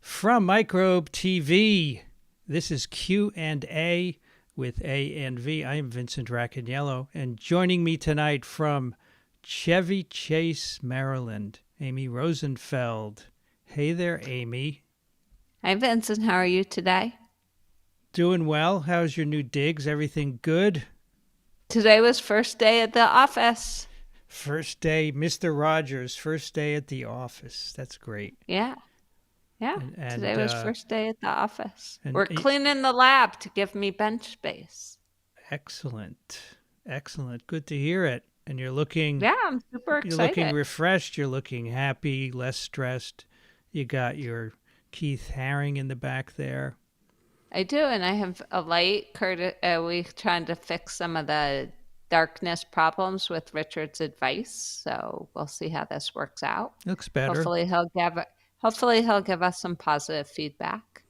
From Microbe TV, this is Q&A with A&V. I am Vincent Racaniello, and joining me tonight from Chevy Chase, Maryland, Amy Rosenfeld. Hey there, Amy. Hi, Vincent. How are you today? Doing well. How's your new digs? Everything good? Today was first day at the office. First day, Mr. Rogers, first day at the office. That's great. Yeah. Today was first day at the office. We're cleaning the lab to give me bench space. Excellent. Excellent. Good to hear it. And you're looking... Yeah, I'm super excited. You're looking refreshed. You're looking happy, less stressed. You got your Keith Haring in the back there. I do, and I have a light. We trying to fix some of the darkness problems with Richard's advice, so we'll see how this works out. Looks better. Hopefully he'll give us some positive feedback.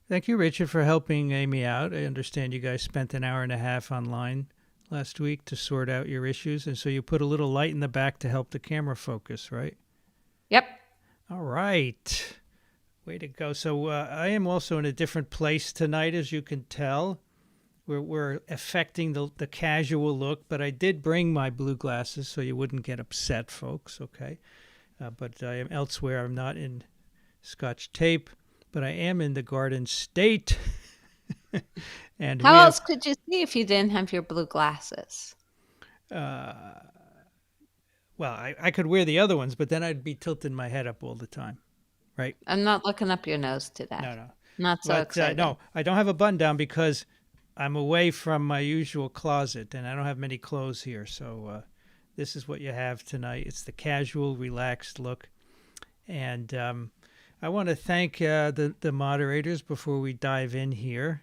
Thank you, Richard, for helping Amy out. I understand you guys spent an hour and a half online last week to sort out your issues, and so you put a little light in the back to help the camera focus, right? Yep. All right. Way to go. So I am also in a different place tonight, as you can tell. We're affecting the casual look, but I did bring my blue glasses so you wouldn't get upset, folks, okay? But I am elsewhere. I'm not in Scotch tape, but I am in the Garden State. And how else could you see if you didn't have your blue glasses? Well, I could wear the other ones, but then I'd be tilting my head up all the time. Right. I'm not looking up your nose today. No. Not so excited. No, I don't have a button down because I'm away from my usual closet and I don't have many clothes here. So this is what you have tonight. It's the casual, relaxed look. And I want to thank the moderators before we dive in here.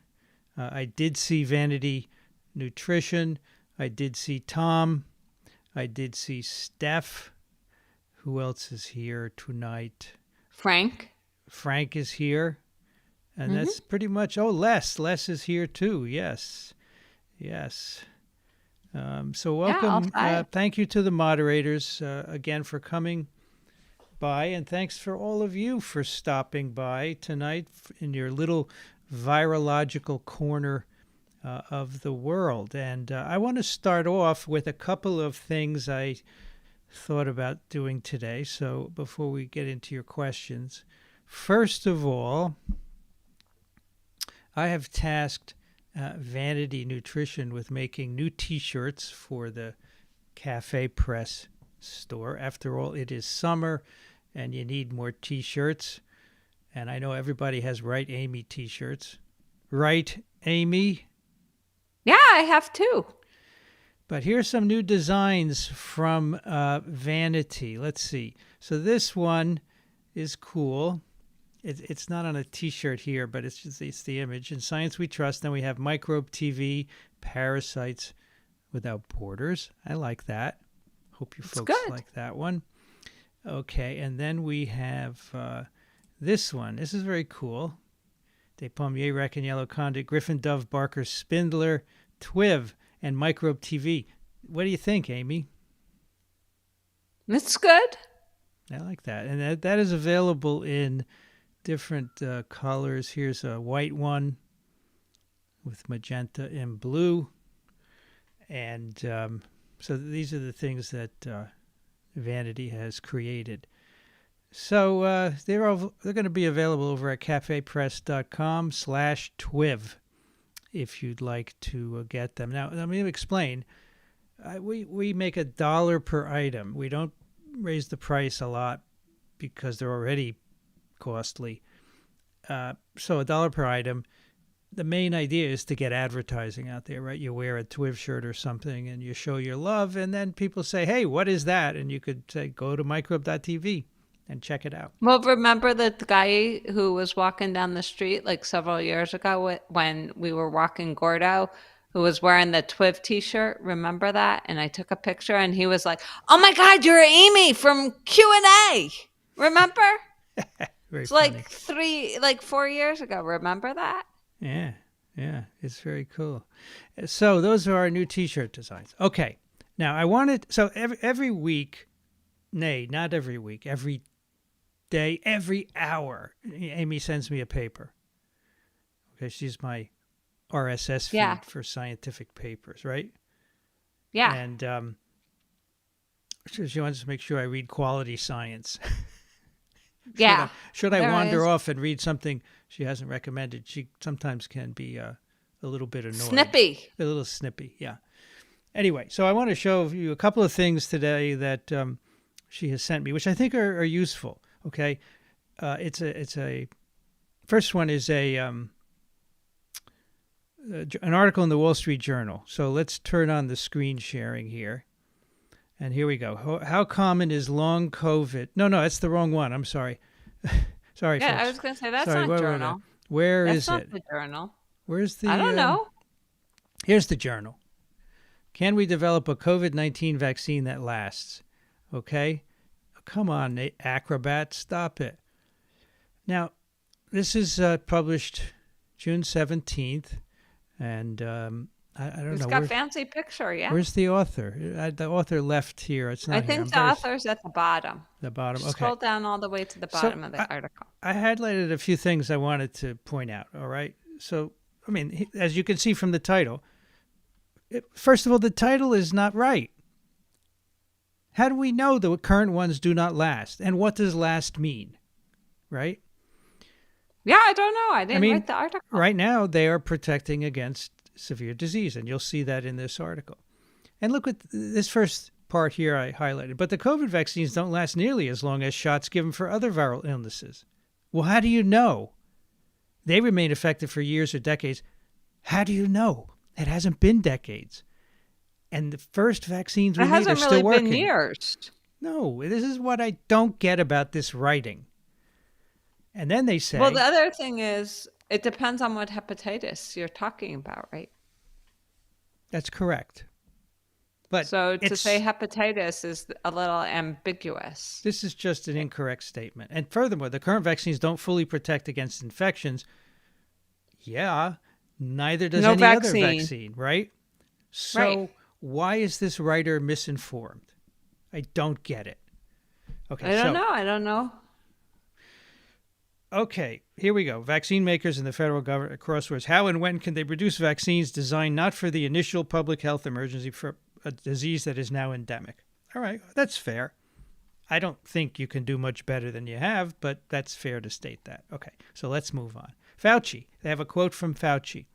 I did see Vanity Nutrition. I did see Tom. I did see Steph. Who else is here tonight? Frank is here, and that's pretty much... Oh, Les is here too. Yes. So welcome. Thank you to the moderators again for coming by, and thanks for all of you for stopping by tonight in your little virological corner of the world. And I want to start off with a couple of things I thought about doing today. So before we get into your questions, first of all, I have tasked Vanity Nutrition with making new t-shirts for the Cafe Press store. After all, it is summer and you need more t-shirts. And I know everybody has Right Amy t-shirts. Right, Amy? Yeah, I have two. But here's some new designs from Vanity. Let's see. So this one is cool. It's not on a T-shirt here, but it's the image. In Science We Trust. Then we have Microbe TV, Parasites Without Borders. I like that. Hope you folks like that one. Okay, and then we have this one. This is very cool. Des Pommiers, Racaniello, Condit, Griffin, Dove, Barker, Spindler, Twiv, and Microbe TV. What do you think, Amy? It's good. I like that. And that is available in different colors. Here's a white one with magenta and blue. And so these are the things that Vanity has created. So they're going to be available over at cafepress.com/twiv. if you'd like to get them. Now, let me explain. We make $1 per item. We don't raise the price a lot because they're already costly. So $1 per item. The main idea is to get advertising out there, right? You wear a Twiv shirt or something and you show your love, and then people say, hey, what is that? And you could say, go to microbe.tv and check it out. Well, remember the guy who was walking down the street like several years ago when we were walking Gordo, who was wearing the Twiv t-shirt? Remember that? And I took a picture and he was like, oh my God, you're Amy from Q&A. Remember? Very it's funny. like 4 years ago. Remember that? Yeah, it's very cool. So those are our new t-shirt designs. Okay, now I wanted, so every week, nay, not every week, every day, every hour. Amy sends me a paper. Okay, she's my RSS feed Yeah. for scientific papers, right? Yeah. And she wants to make sure I read quality science. Yeah. Should I There wander is. off and read something she hasn't recommended? She sometimes can be a little bit annoyed. Snippy. A little snippy, yeah. Anyway, so I want to show you a couple of things today that she has sent me, which I think are useful. Okay, it's a first one is an article in the Wall Street Journal. So let's turn on the screen sharing here, and here we go. How common is long COVID? No, that's the wrong one. I'm sorry. Sorry, Yeah, folks. I was going to say that's Sorry, not journal. Where That's is not it? the journal. Where's the? I don't know. Here's the journal. Can we develop a COVID-19 vaccine that lasts? Okay. Come on, Acrobat. Stop it. Now, this is published June 17th. And I don't know. It's got fancy picture, yeah. Where's the author? The author left here. It's not I think the author's at the bottom. The bottom, okay. Scroll down all the way to the bottom of the article. I highlighted a few things I wanted to point out, all right? So, I mean, as you can see from the title, first of all, the title is not right. How do we know the current ones do not last? And what does last mean? Right? Yeah, I don't know. I didn't write the article. Right now, they are protecting against severe disease, and you'll see that in this article. And look at this first part here I highlighted. But the COVID vaccines don't last nearly as long as shots given for other viral illnesses. Well, how do you know? They remain effective for years or decades. How do you know? It hasn't been decades. And the first vaccines we need are still working. It hasn't really been years. No, this is what I don't get about this writing. And then they say... Well, the other thing is, it depends on what hepatitis you're talking about, right? That's correct. But so to say hepatitis is a little ambiguous. This is just an incorrect statement. And furthermore, the current vaccines don't fully protect against infections. Yeah, neither does any other vaccine, right? So why is this writer misinformed? I don't get it. Okay, I don't know. Okay, here we go. Vaccine makers and the federal government crosswords. How and when can they produce vaccines designed not for the initial public health emergency for a disease that is now endemic? All right, that's fair. I don't think you can do much better than you have, but that's fair to state that. Okay, so let's move on. Fauci. They have a quote from Fauci.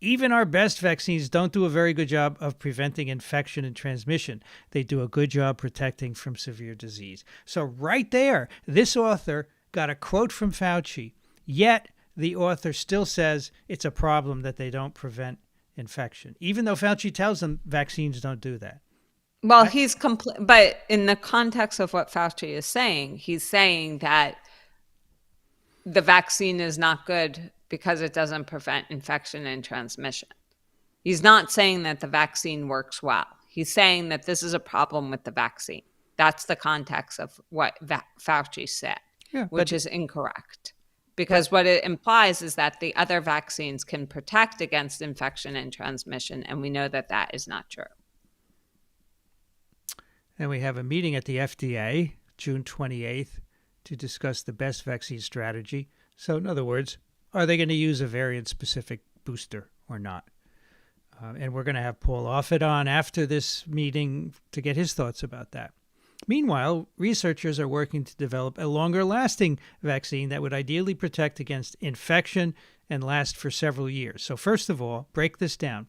Even our best vaccines don't do a very good job of preventing infection and transmission. They do a good job protecting from severe disease. So right there, this author got a quote from Fauci, yet the author still says it's a problem that they don't prevent infection, even though Fauci tells them vaccines don't do that. Well, but in the context of what Fauci is saying, he's saying that the vaccine is not good because it doesn't prevent infection and transmission. He's not saying that the vaccine works well. He's saying that this is a problem with the vaccine. That's the context of what Fauci said, which is incorrect. Because what it implies is that the other vaccines can protect against infection and transmission, and we know that that is not true. And we have a meeting at the FDA, June 28th, to discuss the best vaccine strategy. So in other words, are they going to use a variant-specific booster or not? And we're going to have Paul Offit on after this meeting to get his thoughts about that. Meanwhile, researchers are working to develop a longer-lasting vaccine that would ideally protect against infection and last for several years. So first of all, break this down.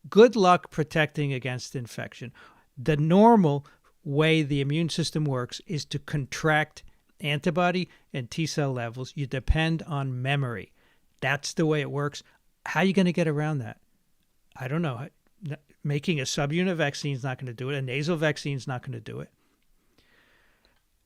Good luck protecting against infection. The normal way the immune system works is to contract antibody and T-cell levels. You depend on memory. That's the way it works. How are you going to get around that? I don't know. Making a subunit vaccine is not going to do it. A nasal vaccine is not going to do it.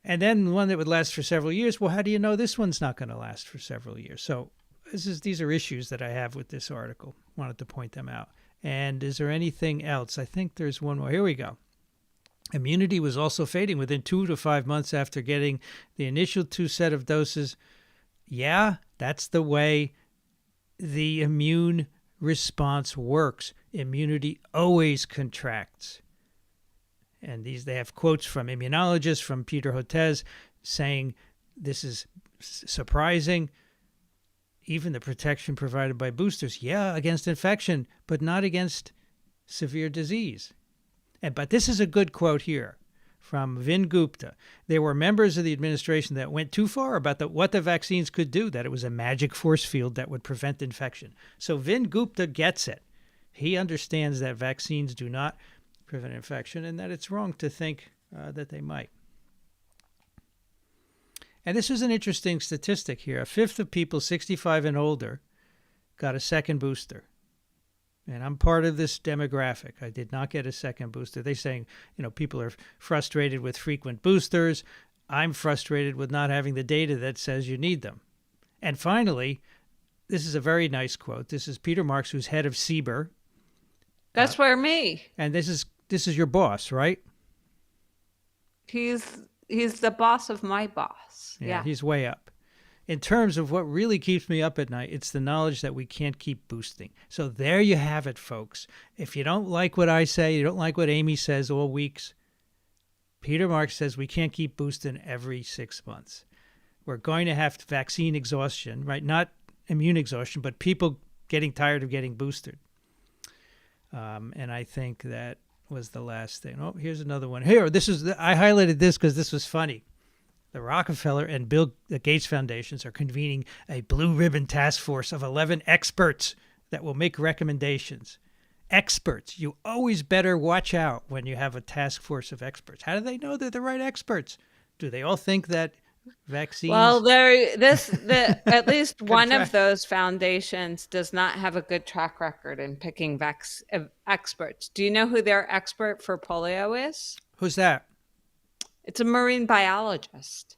And then one that would last for several years. Well, how do you know this one's not going to last for several years? So these are issues that I have with this article. Wanted to point them out. And is there anything else? I think there's one more. Here we go. Immunity was also fading within 2 to 5 months after getting the initial 2 set of doses. Yeah, that's the way the immune response works. Immunity always contracts. And they have quotes from immunologists, from Peter Hotez, saying this is surprising. Even the protection provided by boosters, yeah, against infection, but not against severe disease. But this is a good quote here from Vin Gupta. There were members of the administration that went too far about what the vaccines could do, that it was a magic force field that would prevent infection. So Vin Gupta gets it. He understands that vaccines do not prevent infection and that it's wrong to think that they might. And this is an interesting statistic here. A fifth of people 65 and older got a second booster. And I'm part of this demographic. I did not get a second booster. They're saying, people are frustrated with frequent boosters. I'm frustrated with not having the data that says you need them. And finally, this is a very nice quote. This is Peter Marks, who's head of CBER. That's where me. And this is your boss, right? He's the boss of my boss. Yeah. He's way up. In terms of what really keeps me up at night, it's the knowledge that we can't keep boosting. So there you have it, folks. If you don't like what I say, you don't like what Amy says all weeks, Peter Marks says we can't keep boosting every 6 months. We're going to have vaccine exhaustion, right? Not immune exhaustion, but people getting tired of getting boosted. And I think that was the last thing. Oh, here's another one. Here, I highlighted this because this was funny. The Rockefeller and Bill Gates Foundations are convening a blue ribbon task force of 11 experts that will make recommendations. Experts. You always better watch out when you have a task force of experts. How do they know they're the right experts? Do they all think that vaccines? Well, at least one of those foundations does not have a good track record in picking experts. Do you know who their expert for polio is? Who's that? It's a marine biologist.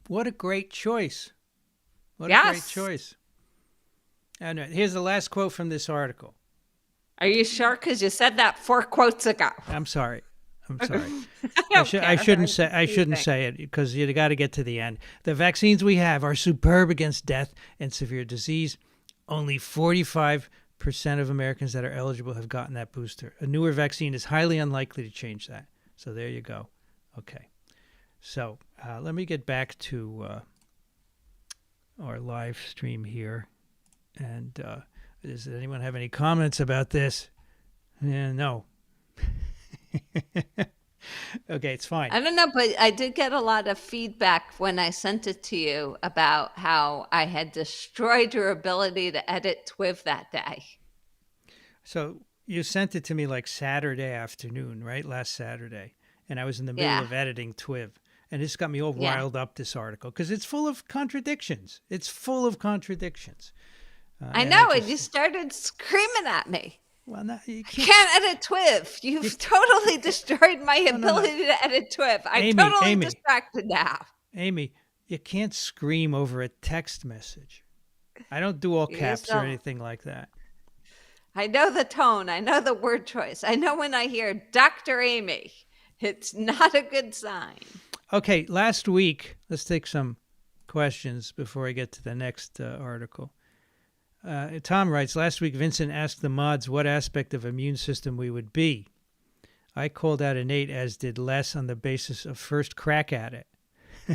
What a great choice. A great choice. And here's the last quote from this article. Are you sure? Because you said that 4 quotes ago. I'm sorry. I shouldn't say it because you got to get to the end. The vaccines we have are superb against death and severe disease. Only 45% of Americans that are eligible have gotten that booster. A newer vaccine is highly unlikely to change that. So there you go. Okay. So let me get back to our live stream here. And does anyone have any comments about this? No. Okay, it's fine. I don't know, but I did get a lot of feedback when I sent it to you about how I had destroyed your ability to edit TWIV that day. So you sent it to me like Saturday afternoon, right? Last Saturday. And I was in the middle of editing TWIV. And this got me all riled up, this article, because it's full of contradictions. I know, and you started screaming at me. Well, no, you can't edit TWIV. You've totally destroyed my ability to edit TWIV. I'm totally distracted now. Amy, you can't scream over a text message. I don't do all caps or anything like that. I know the tone. I know the word choice. I know when I hear Dr. Amy, it's not a good sign. Okay, last week, let's take some questions before I get to the next article. Tom writes, last week Vincent asked the mods what aspect of immune system we would be. I called out innate, as did Les, on the basis of first crack at it.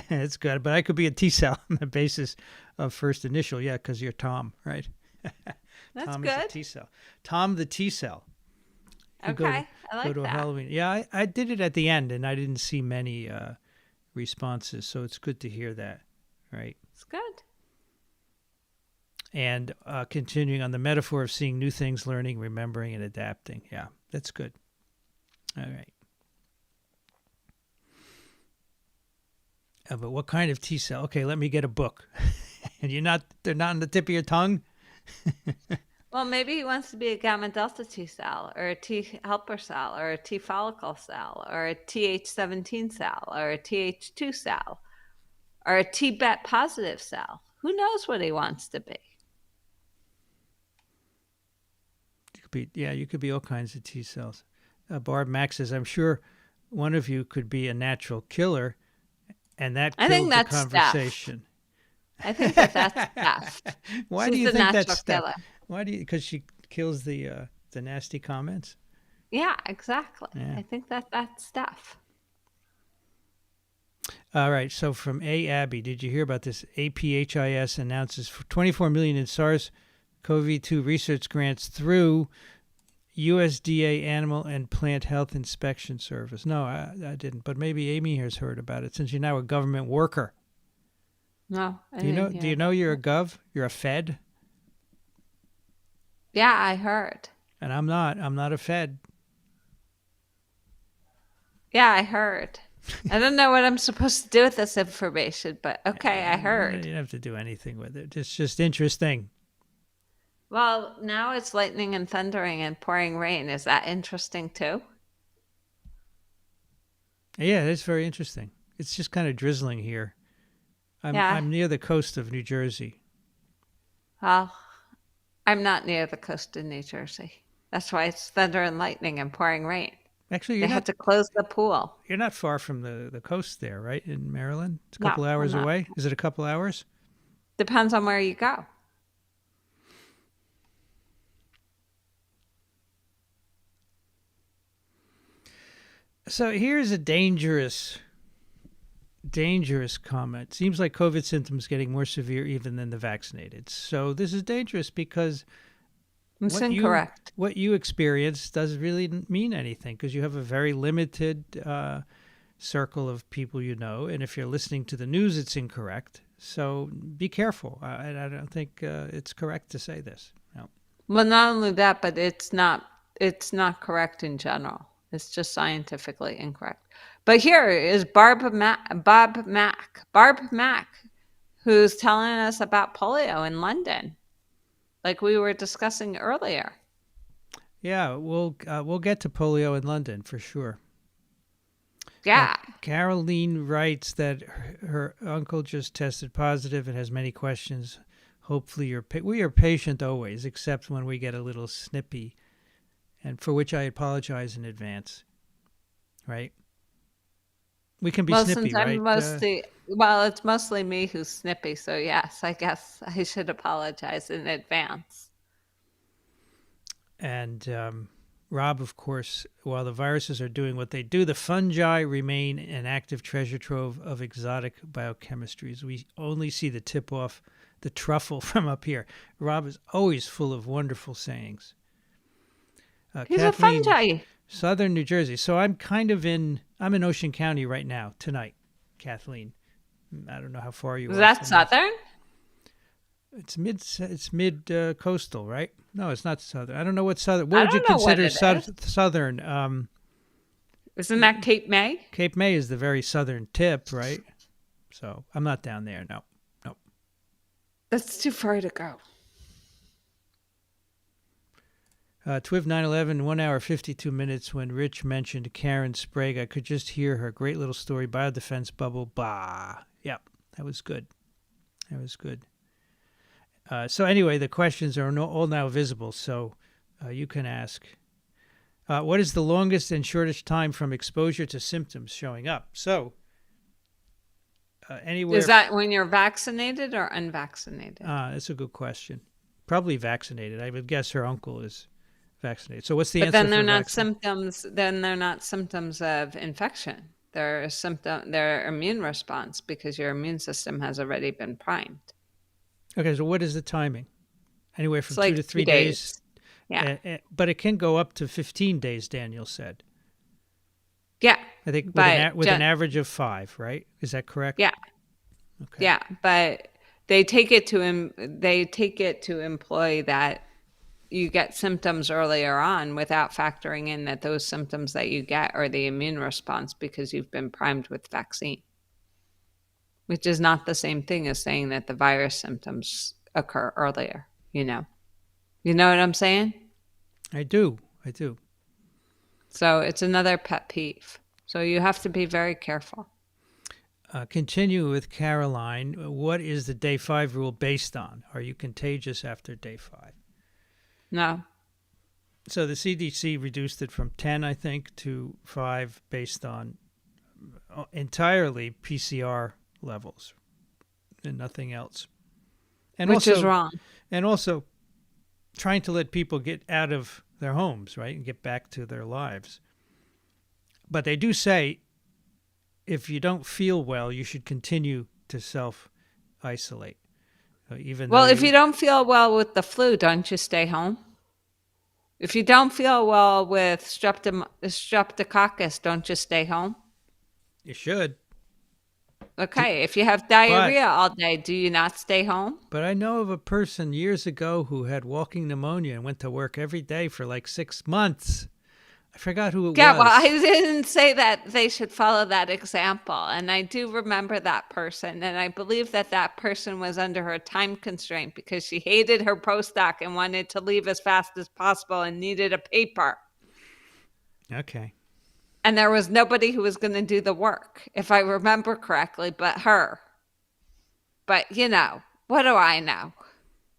It's good, but I could be a T-cell on the basis of first initial. Yeah, because you're Tom, right? That's Tom good. is a T-cell. Tom the T-cell. Okay, I like go to that. Halloween. Yeah, I did it at the end, and I didn't see many responses, so it's good to hear that, right? It's good. And continuing on the metaphor of seeing new things, learning, remembering, and adapting. Yeah, that's good. All right. But what kind of T cell? Okay, let me get a book. And they're not on the tip of your tongue? Well, maybe he wants to be a gamma delta T cell, or a T helper cell, or a T follicle cell, or a Th17 cell, or a Th2 cell, or a T bet positive cell. Who knows what he wants to be? You could be all kinds of T cells. Barb Max says, I'm sure one of you could be a natural killer, and that kills the conversation. I think that's Steph. Why do you think that's Steph? Because she kills the nasty comments? Yeah, exactly. Yeah. I think that's Steph. All right. So from A. Abbey, did you hear about this? APHIS announces 24 million in SARS-CoV-2 research grants through USDA Animal and Plant Health Inspection Service. No, I didn't. But maybe Amy has heard about it since you're now a government worker. No, I Do you know? didn't Do hear you know that. you're a gov? You're a Fed, Yeah, I heard. and I'm not. I'm not a Fed. Yeah, I heard. I don't know what I'm supposed to do with this information, but okay, I You heard. don't have to do anything with it. It's just interesting. Well, now it's lightning and thundering and pouring rain. Is that interesting too? Yeah, it's very interesting. It's just kind of drizzling here. Yeah. I'm near the coast of New Jersey. Well, I'm not near the coast of New Jersey. That's why it's thunder and lightning and pouring rain. Actually, They had to close the pool. you're not far from the coast there, right? In Maryland, it's a No, couple I'm hours not. away. Is it a couple hours? Depends on where you go. So here's a dangerous comment. Seems like COVID symptoms getting more severe even than the vaccinated. So this is dangerous because It's incorrect. what you experience doesn't really mean anything because you have a very limited circle of people you know, and if you're listening to the news, it's incorrect. So be careful. I don't think it's correct to say this. No. Well, not only that, but it's not correct in general. It's just scientifically incorrect. But here is Barb Mack, who's telling us about polio in London, like we were discussing earlier. Yeah, we'll get to polio in London for sure. Yeah. Caroline writes that her uncle just tested positive and has many questions. Hopefully, we are patient always, except when we get a little snippy, and for which I apologize in advance. Right? We can be Well, snippy, since I'm right? it's mostly me who's snippy, so yes, I guess I should apologize in advance. And Rob, of course, while the viruses are doing what they do, the fungi remain an active treasure trove of exotic biochemistries. We only see the tip off the truffle from up here. Rob is always full of wonderful sayings. He's Kathleen, a fungi. Southern New Jersey. So I'm in Ocean County right now, tonight, Kathleen. I don't know how far you Is are. that southern? It's mid coastal, right? No, it's not southern. I don't know what southern. What I would you don't know what consider it is. southern? Isn't that Cape May? Cape May is the very southern tip, right? So I'm not down there. No. That's too far to go. Twiv 9/11, 1 hour 52 minutes. When Rich mentioned Karen Sprague, I could just hear her great little story. Biodefense bubble. Bah. Yep, that was good. So anyway, the questions are all now visible, so you can ask. What is the longest and shortest time from exposure to symptoms showing up? So anywhere. Is that when you're vaccinated or unvaccinated? That's a good question. Probably vaccinated. I would guess her uncle is vaccinated. So what's the But answer? then they're for not vaccine? symptoms. Then they're not symptoms of infection. They're They're immune response because your immune system has already been primed. Okay, so what is the timing? Anywhere from It's like 2 to 3 2 days. Yeah. But it can go up to 15 days, Daniel said. Yeah. I think But with an average of 5, right? Is that correct? Yeah. Okay. Yeah, but they take it to employ that you get symptoms earlier on without factoring in that those symptoms that you get are the immune response because you've been primed with vaccine, which is not the same thing as saying that the virus symptoms occur earlier. You know what I'm saying? I do. So it's another pet peeve. So you have to be very careful. Continue with Caroline. What is the day 5 rule based on? Are you contagious after day 5? No. So the CDC reduced it from 10, I think, to 5 based on entirely PCR levels and nothing else. And Which also, is wrong. And also trying to let people get out of their homes, right, and get back to their lives. But they do say if you don't feel well, you should continue to self-isolate. Even though Well, if you don't feel well with the flu, don't you stay home? If you don't feel well with streptococcus, don't you stay home? you should. Okay. If you have But diarrhea all day, do you not stay home? but I know of a person years ago who had walking pneumonia and went to work every day for like 6 months. I forgot who it Yeah, well, I was. didn't say that they should follow that example. And I do remember that person. And I believe that that person was under her time constraint because she hated her postdoc and wanted to leave as fast as possible and needed a paper. Okay. And there was nobody who was going to do the work, if I remember correctly, but her. But, what do I know?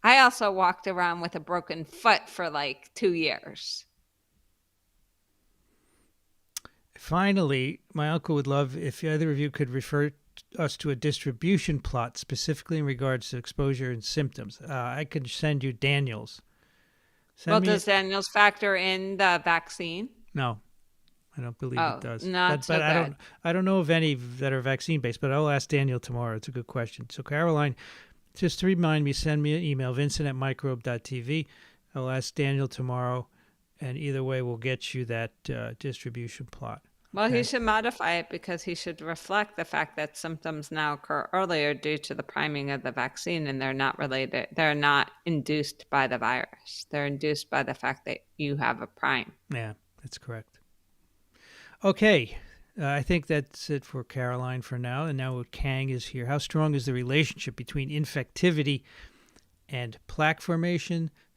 I also walked around with a broken foot for like 2 years. Finally, my uncle would love if either of you could refer us to a distribution plot specifically in regards to exposure and symptoms. I could send you Daniel's. Well, Send me. does Daniels factor in the vaccine? No, I don't believe it Oh, does. not so But I good. don't know of any that are vaccine based. But I'll ask Daniel tomorrow. It's a good question. So Caroline, just to remind me, send me an email, Vincent@microbe.tv. I'll ask Daniel tomorrow, and either way, we'll get you that distribution plot. Well, he Okay. should modify it because he should reflect the fact that symptoms now occur earlier due to the priming of the vaccine, and they're not related. They're not induced by the virus. They're induced by the fact that you have a prime. Yeah, that's correct. Okay. I think that's it for Caroline for now. And now Kang is here. How strong is the relationship between infectivity and plaque formation /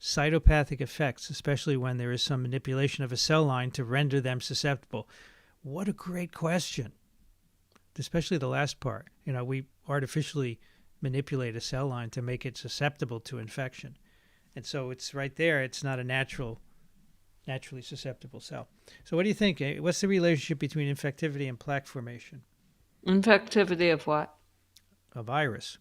cytopathic effects, especially when there is some manipulation of a cell line to render them susceptible? What a great question. Especially the last part. We artificially manipulate a cell line to make it susceptible to infection. And so it's right there. It's not a naturally susceptible cell. So what do you think? What's the relationship between infectivity and plaque formation? Infectivity of what? A virus.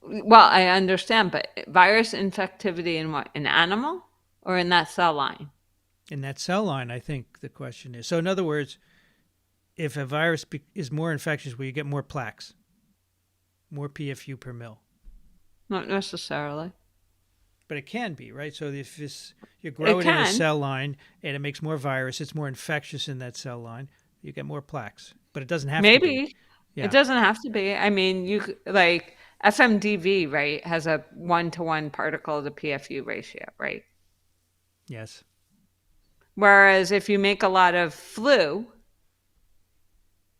Well, I understand, but virus infectivity in what? In animal or in that cell line? In that cell line, I think the question is. So in other words, if a virus is more infectious, will you get more plaques? More PFU per mil? Not necessarily. But it can be, right? So if you grow It it in a can. cell line and it makes more virus, it's more infectious in that cell line, you get more plaques. But it doesn't have to be. Maybe. It Yeah. doesn't have to be. I mean, like FMDV, right, has a 1-to-1 particle to PFU ratio, right? Yes. Whereas if you make a lot of flu,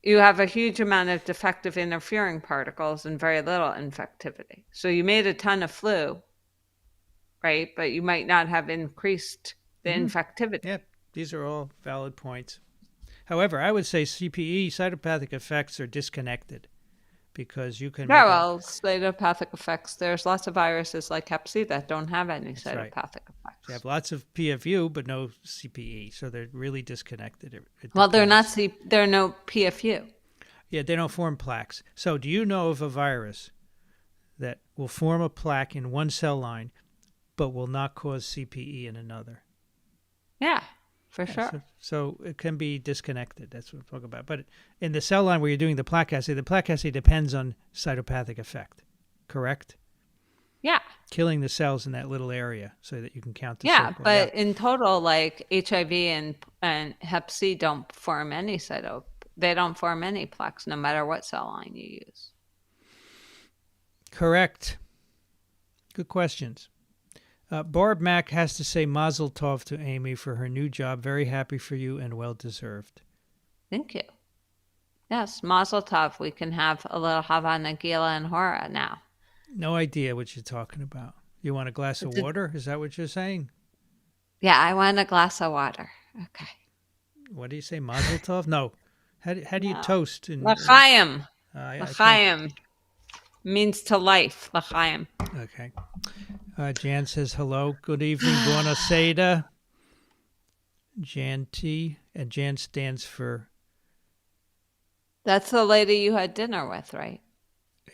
you have a huge amount of defective interfering particles and very little infectivity. So you made a ton of flu, right? But you might not have increased the infectivity. Yep. These are all valid points. However, I would say CPE, cytopathic effects, are disconnected because you can Yeah, make well, cytopathic effects. There's lots of viruses like Hep C that don't have any That's right. cytopathic You effects. have lots of PFU, but no CPE, so they're really disconnected. It Well, they're not depends. they're no PFU. Yeah, they don't form plaques. So, do you know of a virus that will form a plaque in one cell line, but will not cause CPE in another? Yeah, for Yeah, sure. so it can be disconnected. That's what I'm talking about. But in the cell line where you're doing the plaque assay depends on cytopathic effect, correct? Yeah. Killing the cells in that little area so that you can count the Yeah, circle. but in total, like HIV and Hep C don't form any they don't form any plaques no matter what cell line you use. Correct. Good questions. Barb Mack has to say Mazel Tov to Amy for her new job. Very happy for you and well deserved. Thank you. Yes, Mazel Tov. We can have a little Hava Nagila and Hora now. No idea what you're talking about. You want a glass of water? Is that what you're saying? Yeah, I want a glass of water. Okay. What do you say, Mazel Tov? No. How do you No. toast? L'chaim. I can't. L'chaim means to life. L'chaim. Okay. Jan says hello. Good evening. Buona sera. Jan T. And Jan stands for... That's the lady you had dinner with, right?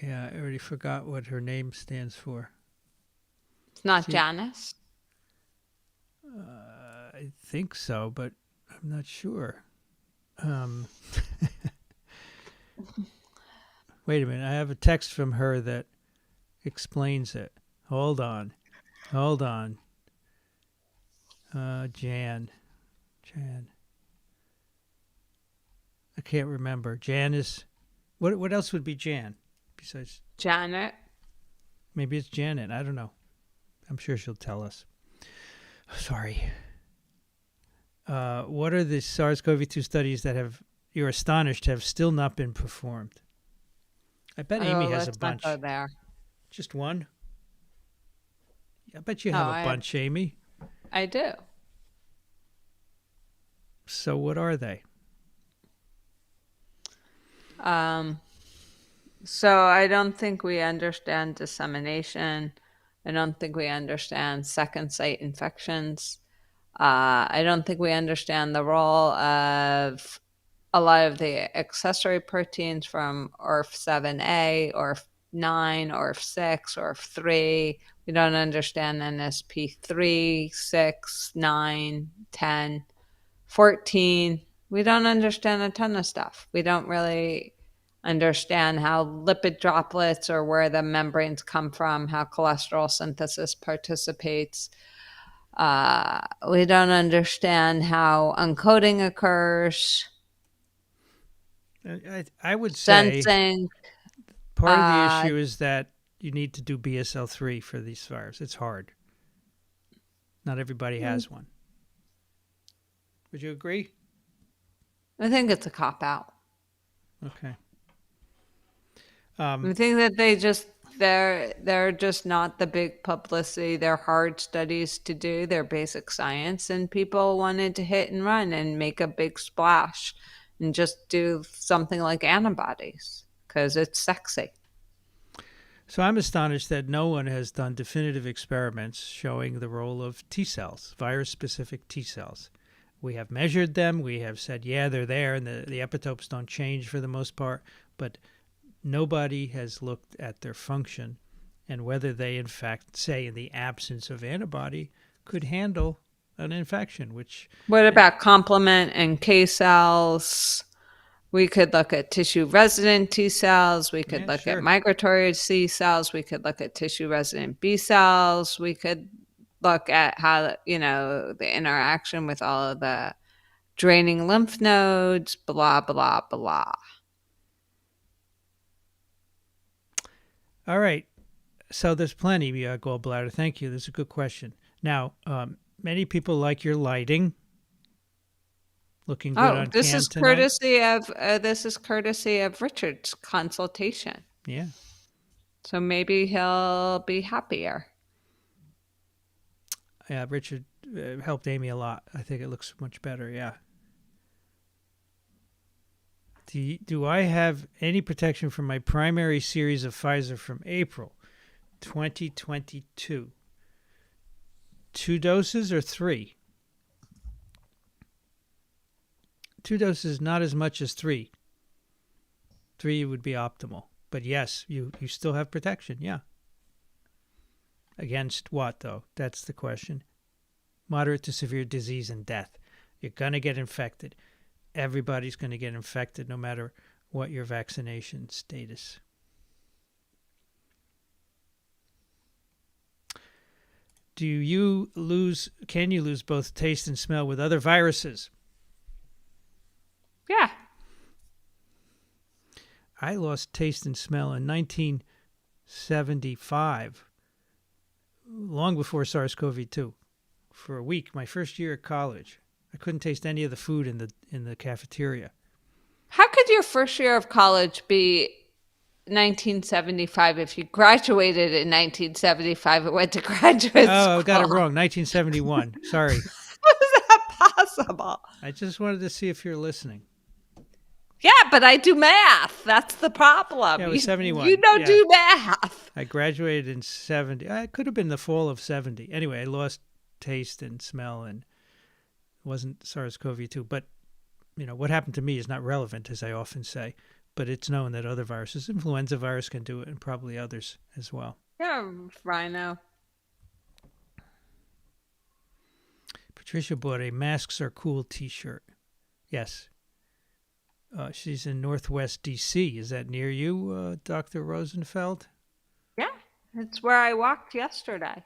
Yeah, I already forgot what her name stands for. It's not Janice? I think so, but I'm not sure. Um, wait a minute. I have a text from her that explains it. Hold on. Jan. I can't remember. Jan is. What else would be Jan besides? Janet. Maybe it's Janet. I don't know. I'm sure she'll tell us. Sorry. What are the SARS-CoV-2 studies that you're astonished have still not been performed? I bet Amy has a Let's bunch. not go there. Just one? I bet you No, have a bunch, Amy. I do. So what are they? So I don't think we understand dissemination. I don't think we understand second site infections. I don't think we understand the role of a lot of the accessory proteins from ORF7A, ORF9, ORF6, ORF3. We don't understand NSP3, 6, 9, 10, 14. We don't understand a ton of stuff. We don't really understand how lipid droplets or where the membranes come from, how cholesterol synthesis participates. We don't understand how uncoating occurs. I would say Sensing. part of the issue is that you need to do BSL-3 for these viruses. It's hard. Not everybody has one. Would you agree? I think it's a cop-out. Okay. I think that they're just not the big publicity. They're hard studies to do. They're basic science, and people wanted to hit and run and make a big splash and just do something like antibodies because it's sexy. So I'm astonished that no one has done definitive experiments showing the role of T cells, virus-specific T cells. We have measured them. We have said, yeah, they're there, and the epitopes don't change for the most part, but nobody has looked at their function and whether they, in fact, say in the absence of antibody, could handle an infection. What about complement and K cells? We could look at tissue-resident T cells. We could look at migratory C cells. We could look at tissue-resident B cells. We could look at how, the interaction with all of the draining lymph nodes, blah, blah, blah. All right. So there's plenty, gallbladder. Thank you. That's a good question. Now, many people like your lighting. Looking good on this cam is tonight. courtesy of Richard's consultation. Yeah. So maybe he'll be happier. Yeah, Richard helped Amy a lot. I think it looks much better. Yeah. Do I have any protection from my primary series of Pfizer from April 2022? 2 doses or 3? 2 doses, not as much as 3. 3 would be optimal. But yes, you still have protection, yeah. Against what, though? That's the question. Moderate to severe disease and death. You're going to get infected. Everybody's going to get infected no matter what your vaccination status. Can you lose both taste and smell with other viruses? Yeah. I lost taste and smell in 1975, long before SARS-CoV-2, for a week, my first year at college. I couldn't taste any of the food in the cafeteria. How could your first year of college be 1975 if you graduated in 1975 and went to graduate school? Oh, I got it wrong. 1971. Sorry. How is that possible? I just wanted to see if you're listening. Yeah, but I do math. That's the problem. Yeah, it was 71. You don't do math. I graduated in 70. It could have been the fall of 70. Anyway, I lost taste and smell, and it wasn't SARS-CoV-2. But, what happened to me is not relevant, as I often say. But it's known that other viruses, influenza virus can do it, and probably others as well. Yeah, rhino. Patricia bought a Masks Are Cool t-shirt. Yes. She's in Northwest D.C. Is that near you, Dr. Rosenfeld? Yeah, it's where I walked yesterday.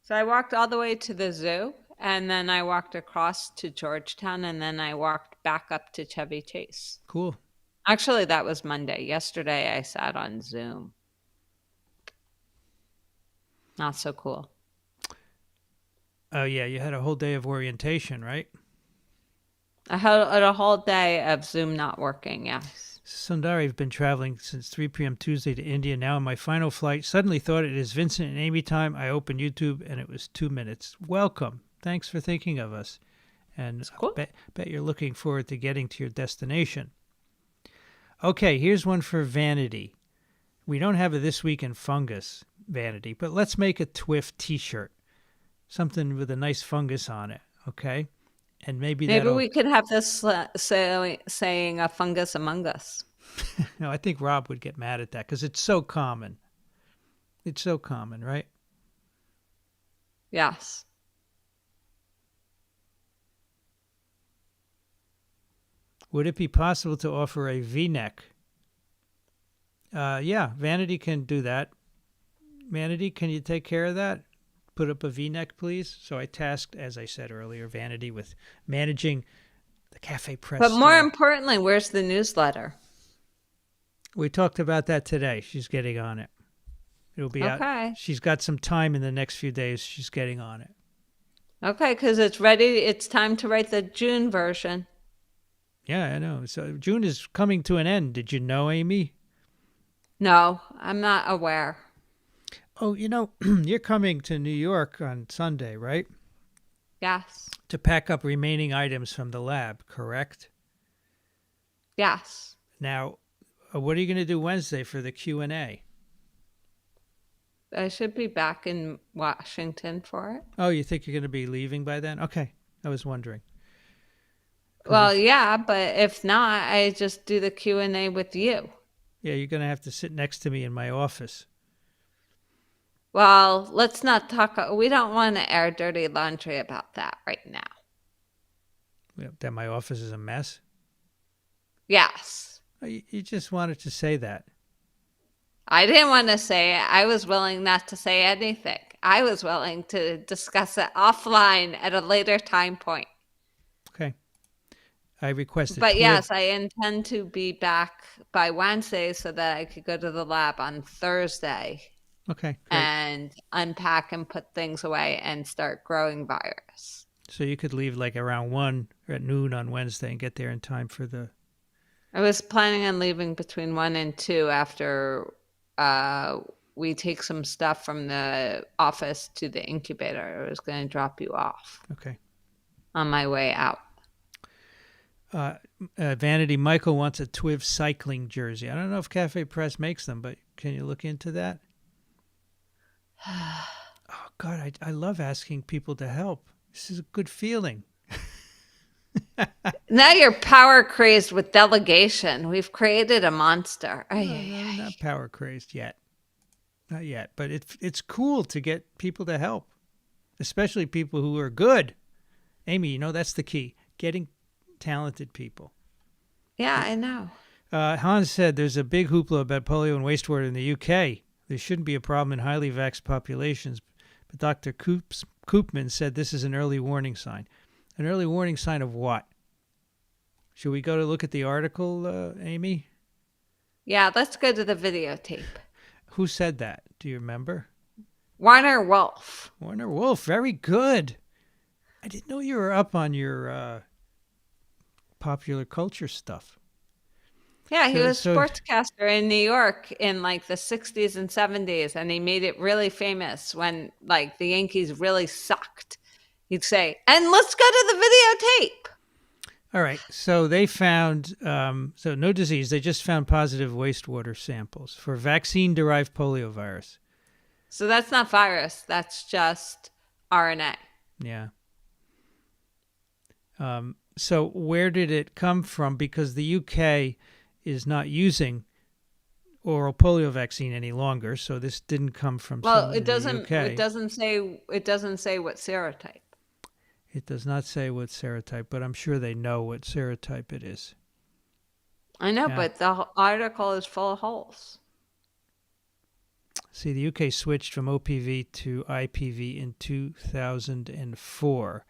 So I walked all the way to the zoo, and then I walked across to Georgetown, and then I walked back up to Chevy Chase. Cool. Actually, that was Monday. Yesterday, I sat on Zoom. Not so cool. Oh, yeah, you had a whole day of orientation, right? I had a whole day of Zoom not working, yes. Sundari, I've been traveling since 3 p.m. Tuesday to India. Now on my final flight, suddenly thought it is Vincent and Amy time. I opened YouTube, and it was 2 minutes. Welcome. Thanks for thinking of us. And Cool. bet you're looking forward to getting to your destination. Okay, here's one for Vanity. We don't have a This Week in Fungus, Vanity, but let's make a TWIF t-shirt. Something with a nice fungus on it, okay? And maybe we could have this saying a fungus among us. No, I think Rob would get mad at that because it's so common. It's so common, right? Yes. Would it be possible to offer a V-neck? Yeah, Vanity can do that. Vanity, can you take care of that? Put up a V-neck, please. So I tasked, as I said earlier, Vanity with managing the Cafe Press. But more importantly, where's the newsletter? We talked about that today. She's getting on it. It'll be out. She's got some time in the next few days. She's getting on it. Okay, because it's ready. It's time to write the June version. Yeah, I know. So June is coming to an end. Did you know, Amy? No, I'm not aware. Oh, you're coming to New York on Sunday, right? Yes. To pack up remaining items from the lab, correct? Yes. Now, what are you going to do Wednesday for the Q&A? I should be back in Washington for it. Oh, you think you're going to be leaving by then? Okay, I was wondering. Well, yeah, but if not, I just do the Q&A with you. Yeah, you're going to have to sit next to me in my office. Well, let's not talk. We don't want to air dirty laundry about that right now. That my office is a mess? Yes. You just wanted to say that. I didn't want to say it. I was willing not to say anything. I was willing to discuss it offline at a later time point. Okay. I requested. But yes, I intend to be back by Wednesday so that I could go to the lab on Thursday. Okay. Great. And unpack and put things away and start growing virus. So you could leave like around 1 or at noon on Wednesday and get there in time for the... I was planning on leaving between 1 and 2 after we take some stuff from the office to the incubator. I was going to drop you off. Okay. On my way out. Vanity, Michael wants a TWIV cycling jersey. I don't know if Cafe Press makes them, but can you look into that? Oh, God, I love asking people to help. This is a good feeling. Now you're power crazed with delegation. We've created a monster. No, not power crazed yet. Not yet. But it's cool to get people to help, especially people who are good. Amy, that's the key. Getting talented people. Yeah, I know. Hans said there's a big hoopla about polio and wastewater in the UK. There shouldn't be a problem in highly vaxxed populations. But Dr. Koopman said this is an early warning sign. An early warning sign of what? Should we go to look at the article, Amy? Yeah, let's go to the videotape. Who said that? Do you remember? Warner Wolf. Warner Wolf. Very good. I didn't know you were up on your popular culture stuff. Yeah, he was a sportscaster in New York in like the 60s and 70s, and he made it really famous when like the Yankees really sucked. He'd say, and let's go to the videotape. All right. So they found, so no disease. They just found positive wastewater samples for vaccine-derived poliovirus. So that's not virus. That's just RNA. Yeah. So where did it come from? Because the UK is not using oral polio vaccine any longer, so this didn't come from. Well, it doesn't. UK. It doesn't say. It doesn't say what serotype. It does not say what serotype, but I'm sure they know what serotype it is. I know, Yeah. but the article is full of holes. See, the UK switched from OPV to IPV in 2004.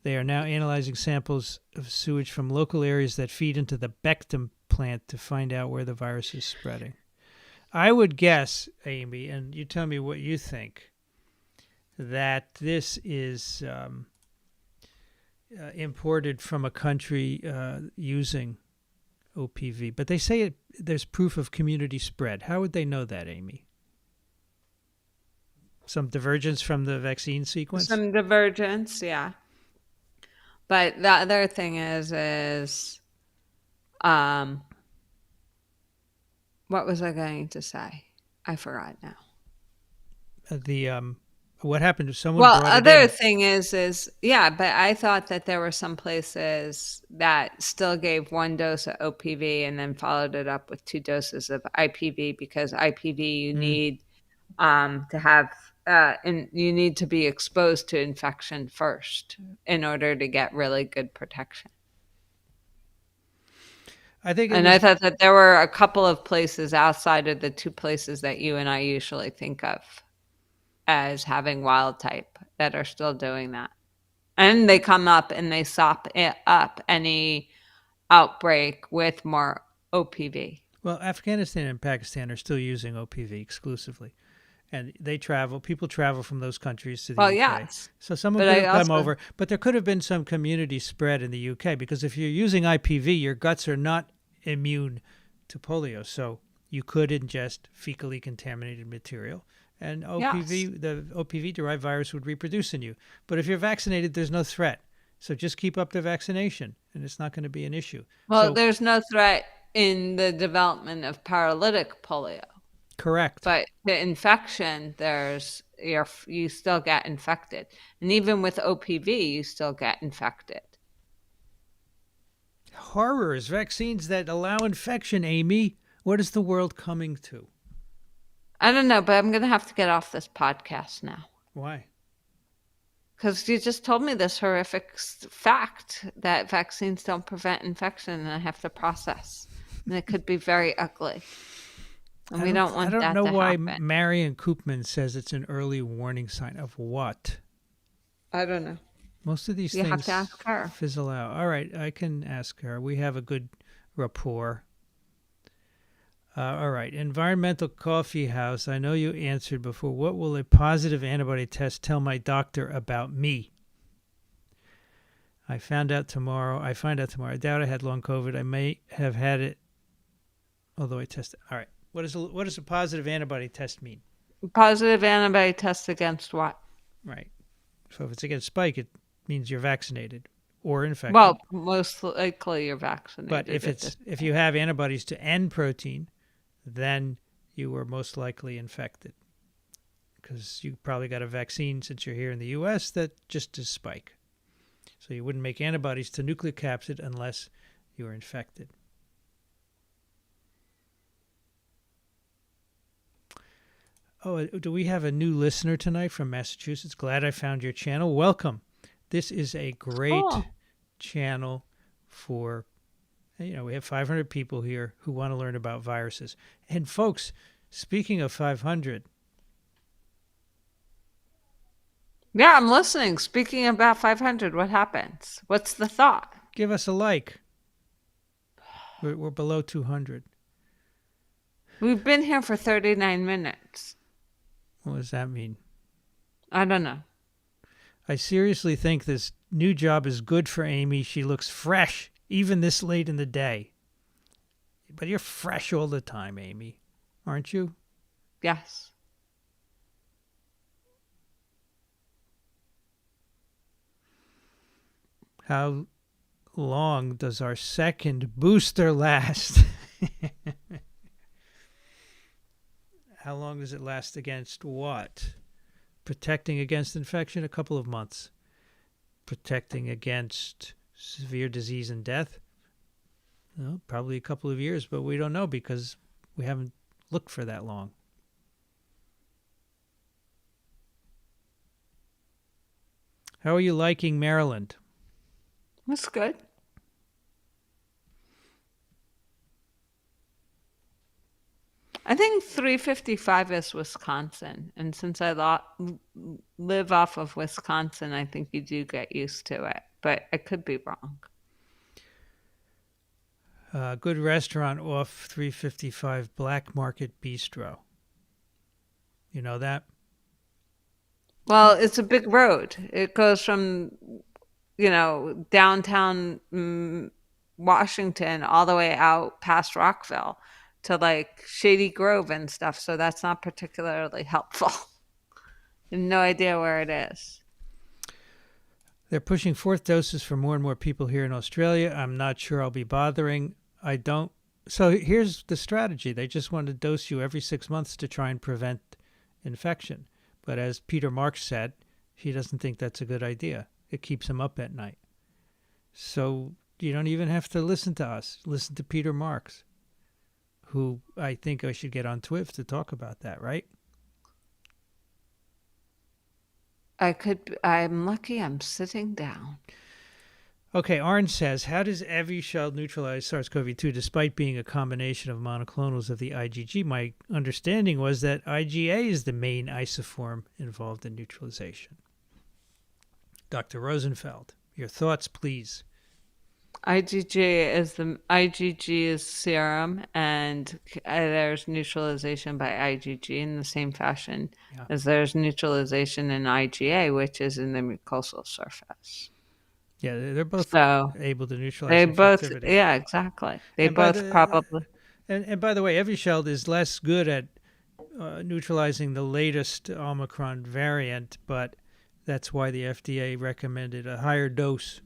They are now analyzing samples of sewage from local areas that feed into the Beckham plant to find out where the virus is spreading. I would guess, Amy, and you tell me what you think, that this is imported from a country using OPV. But they say there's proof of community spread. How would they know that, Amy? Some divergence from the vaccine sequence? Some divergence, yeah. But the other thing is, what was I going to say? I forgot now. What happened if someone Well, brought it other in? thing is yeah, but I thought that there were some places that still gave one dose of OPV and then followed it up with 2 doses of IPV, because IPV you need to have and you need to be exposed to infection first in order to get really good protection. I think it And I was thought that there were a couple of places outside of the 2 places that you and I usually think of as having wild type that are still doing that. And they come up and they sop it up any outbreak with more OPV. well, Afghanistan and Pakistan are still using OPV exclusively, and people travel from those countries to the Well, UK. yes. So someone But could I have come also, over, but there could have been some community spread in the UK, because if you're using IPV, your guts are not immune to polio, so you could ingest fecally contaminated material, and yes. the OPV derived virus would reproduce in you. But if you're vaccinated, there's no threat. So just keep up the vaccination, and it's not going to be an issue. Well, So there's no threat in the development of paralytic polio, correct. but the infection, you still get infected. And even with OPV, you still get infected. Horrors, vaccines that allow infection, Amy. What is the world coming to? I don't know, but I'm going to have to get off this podcast now. Why? Because you just told me this horrific fact that vaccines don't prevent infection, and I have to process. And it could be very ugly. And we don't I want don't that know to why happen. Marion Koopman says it's an early warning sign of what? I don't know. Most of these You have things to ask her. fizzle out. All right, I can ask her. We have a good rapport. All right, Environmental Coffee House. I know you answered before. What will a positive antibody test tell my doctor about me? I find out tomorrow. I doubt I had long COVID. I may have had it, although I tested. All right. What does a positive antibody test mean? Positive antibody test against what? Right. So if it's against spike, it means you're vaccinated or infected. Well, most likely you're vaccinated. But if you have antibodies to N protein, then you were most likely infected, because you probably got a vaccine since you're here in the U.S. that just is spike. So you wouldn't make antibodies to nucleocapsid unless you were infected. Oh, do we have a new listener tonight from Massachusetts? Glad I found your channel. Welcome. This is a great channel for, we have 500 people here who want to learn about viruses. And folks, speaking of 500. Yeah, I'm listening. Speaking about 500, what happens? What's the thought? Give us a like. We're below 200. We've been here for 39 minutes. What does that mean? I don't know. I seriously think this new job is good for Amy. She looks fresh, even this late in the day. But you're fresh all the time, Amy, aren't you? Yes. How long does our second booster last? How long does it last against what? Protecting against infection, a couple of months. Protecting against severe disease and death, well, probably a couple of years, but we don't know because we haven't looked for that long. How are you liking Maryland? That's good. I think 355 is Wisconsin. And since live off of Wisconsin, I think you do get used to it. But I could be wrong. Good restaurant off 355 Black Market Bistro. You know that? Well, it's a big road. It goes from, downtown Washington all the way out past Rockville to like Shady Grove and stuff. So that's not particularly helpful. I have no idea where it is. They're pushing fourth doses for more and more people here in Australia. I'm not sure I'll be bothering. I don't. So here's the strategy. They just want to dose you every 6 months to try and prevent infection. But as Peter Marks said, he doesn't think that's a good idea. It keeps him up at night. So you don't even have to listen to us. Listen to Peter Marks, who I think I should get on TWIV to talk about that, right? I'm lucky I'm sitting down. Okay, Orange says, how does Evusheld neutralize SARS-CoV-2 despite being a combination of monoclonals of the IgG? My understanding was that IgA is the main isoform involved in neutralization. Dr. Rosenfeld, your thoughts, please. IgG is serum, and there's neutralization by IgG in the same fashion as there's neutralization in IgA, which is in the mucosal surface. Yeah, they're both able to neutralize infectivity. Yeah, exactly. They And by the way, Evusheld is less good at neutralizing the latest Omicron variant, but that's why the FDA recommended a higher dose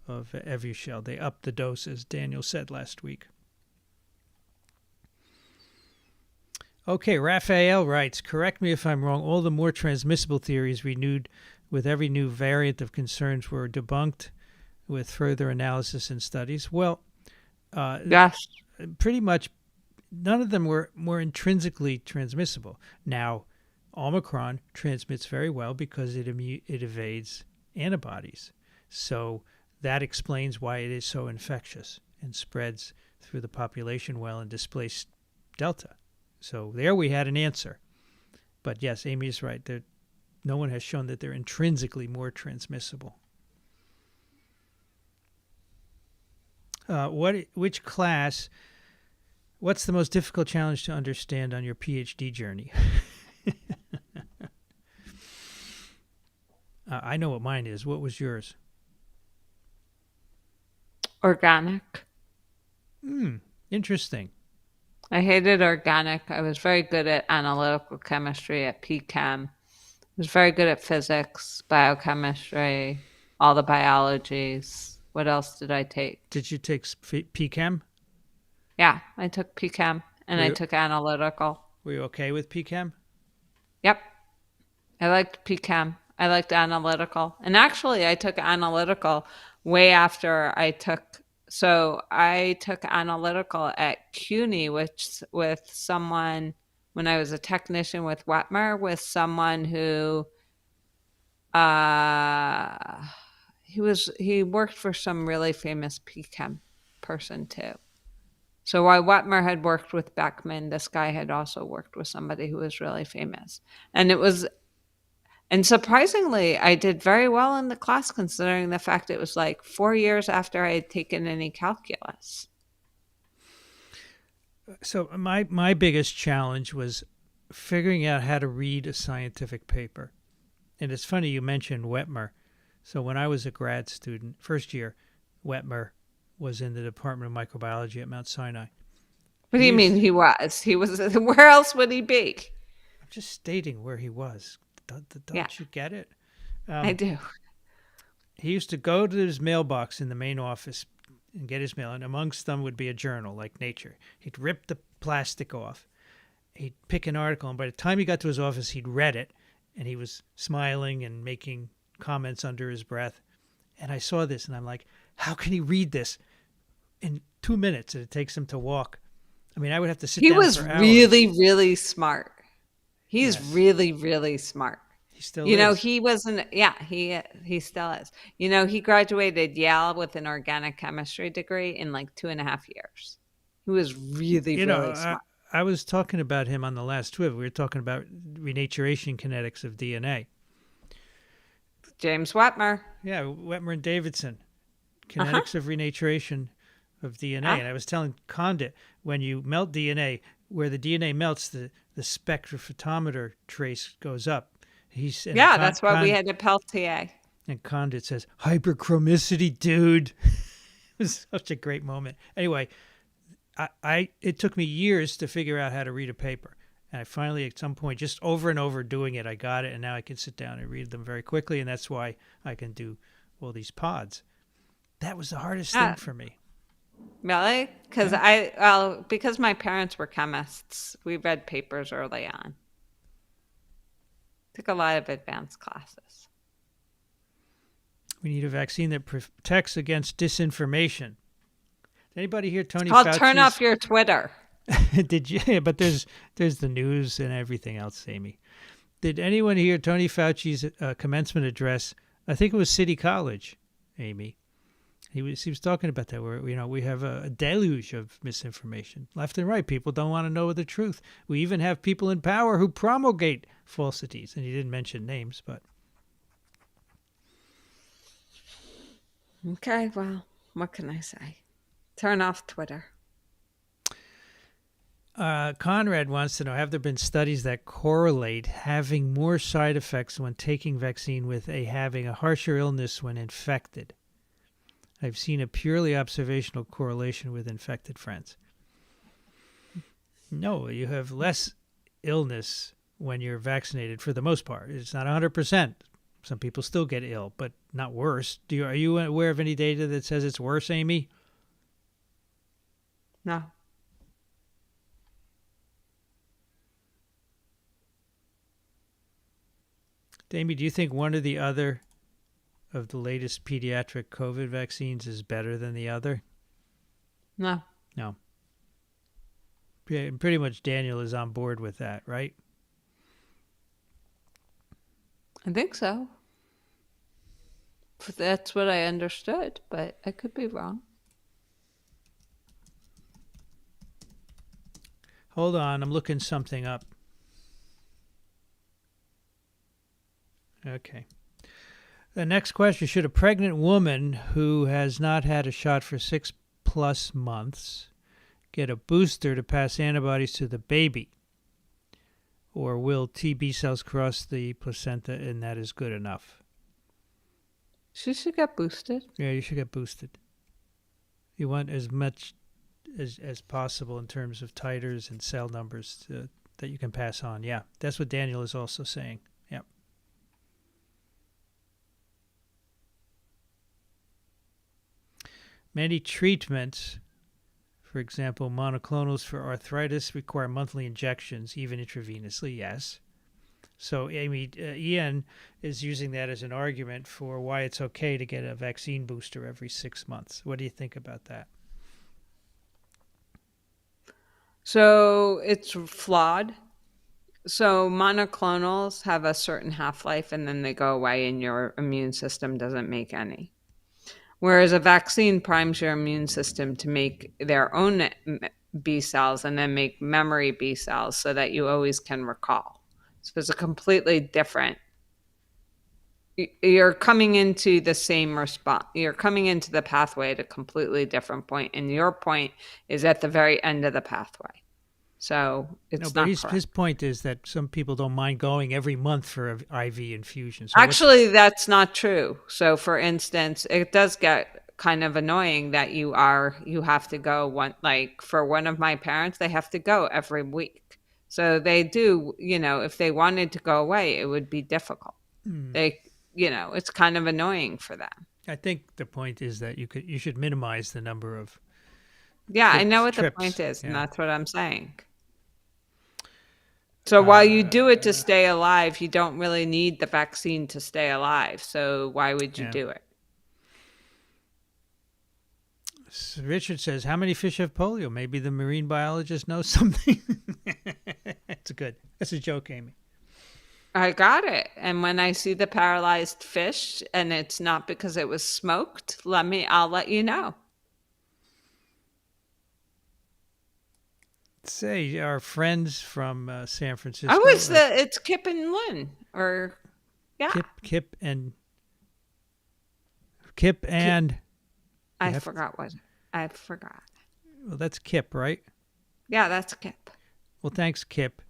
of Evusheld. They upped the dose, as Daniel said last week. Okay, Raphael writes, correct me if I'm wrong, all the more transmissible theories renewed with every new variant of concerns were debunked with further analysis and studies. Well, yes, pretty much none of them were more intrinsically transmissible. Now, Omicron transmits very well because it evades antibodies. So that explains why it is so infectious and spreads through the population well and displaced Delta. So there we had an answer. But yes, Amy is right. No one has shown that they're intrinsically more transmissible. Which class, what's the most difficult challenge to understand on your PhD journey? I know what mine is. What was yours? Organic. Interesting. I hated organic. I was very good at analytical chemistry at PChem. I was very good at physics, biochemistry, all the biologies. What else did I take? Did you take PChem? Yeah, I took PChem and I took analytical. Were you okay with PChem? Yep. I liked PChem. I liked analytical. And actually, I took analytical way after I took analytical at CUNY, with someone, when I was a technician with Wetmer, with someone who he worked for some really famous PChem person too. So while Wetmer had worked with Beckman, this guy had also worked with somebody who was really famous. And surprisingly, I did very well in the class, considering the fact it was like 4 years after I had taken any calculus. So my biggest challenge was figuring out how to read a scientific paper. And it's funny you mentioned Wetmer. So when I was a grad student, first year, Wetmer was in the Department of Microbiology at Mount Sinai. What do you mean he was? He was. Where else would he be? I'm just stating where he was. Don't you get it? I do. He used to go to his mailbox in the main office and get his mail, and amongst them would be a journal like Nature. He'd rip the plastic off. He'd pick an article, and by the time he got to his office, he'd read it, and he was smiling and making comments under his breath. And I saw this, and I'm like, how can he read this in 2 minutes that it takes him to walk? I mean, I would have to sit down for hours. He was really, really smart. He's really, really smart. He still is. He wasn't, he still is. He graduated Yale with an organic chemistry degree in like 2.5 years. He was really, really smart. I was talking about him on the last TWIV. We were talking about renaturation kinetics of DNA. James Wetmer. Yeah, Wetmer and Davidson. Uh-huh. Kinetics of renaturation of DNA. And I was telling Condit, when you melt DNA, where the DNA melts, the spectrophotometer trace goes up. Yeah, that's why we had a Peltier. And Condit says, hyperchromicity, dude. It was such a great moment. Anyway, it took me years to figure out how to read a paper. And I finally, at some point, just over and over doing it, I got it. And now I can sit down and read them very quickly. And that's why I can do all these pods. That was the hardest thing for me. Really? Because because my parents were chemists, we read papers early on. Took a lot of advanced classes. We need a vaccine that protects against disinformation. Did anybody hear Tony I'll Fauci's... turn off your Twitter. Did you? Yeah, but there's the news and everything else, Amy. Did anyone hear Tony Fauci's commencement address? I think it was City College, Amy. He was talking about that, where we have a deluge of misinformation, left and right. People don't want to know the truth. We even have people in power who promulgate falsities, and he didn't mention names, but okay. Well, what can I say? Turn off Twitter. Conrad wants to know: have there been studies that correlate having more side effects when taking vaccine with having a harsher illness when infected? I've seen a purely observational correlation with infected friends. No, you have less illness when you're vaccinated for the most part. It's not 100%. Some people still get ill, but not worse. Are you aware of any data that says it's worse, Amy? No. Amy, do you think one or the other of the latest pediatric COVID vaccines is better than the other? No. No. Pretty much Daniel is on board with that, right? I think so. That's what I understood, but I could be wrong. Hold on, I'm looking something up. Okay. The next question: should a pregnant woman who has not had a shot for 6+ months get a booster to pass antibodies to the baby? Or will T-B cells cross the placenta and that is good enough? She should get boosted. Yeah, you should get boosted. You want as much as possible in terms of titers and cell numbers that you can pass on. Yeah, that's what Daniel is also saying. Yep. Many treatments, for example, monoclonals for arthritis, require monthly injections, even intravenously, yes. So, Amy, Ian is using that as an argument for why it's okay to get a vaccine booster every 6 months. What do you think about that? So it's flawed. So monoclonals have a certain half-life and then they go away and your immune system doesn't make any. Whereas a vaccine primes your immune system to make their own B cells and then make memory B cells so that you always can recall. So it's a completely different. You're coming into the same response. You're coming into the pathway at a completely different point, and your point is at the very end of the pathway. So it's not correct. His point is that some people don't mind going every month for an IV infusion. So actually, that's not true. So, for instance, it does get kind of annoying that you have to go for one of my parents, they have to go every week. So they do, if they wanted to go away, it would be difficult. It's kind of annoying for them. I think the point is that you should minimize the number of I know what the point is, and that's what I'm saying. So while you do it to stay alive, you don't really need the vaccine to stay alive. So why would you do it? So Richard says, how many fish have polio? Maybe the marine biologist knows something. That's a joke, Amy. I got it. And when I see the paralyzed fish and it's not because it was smoked, I'll let you know. Say our friends from San Francisco. Oh, it's Kip and Lynn, or yeah, Kip and I forgot. well, that's Kip, right? Yeah, that's Kip. Well, thanks, Kip,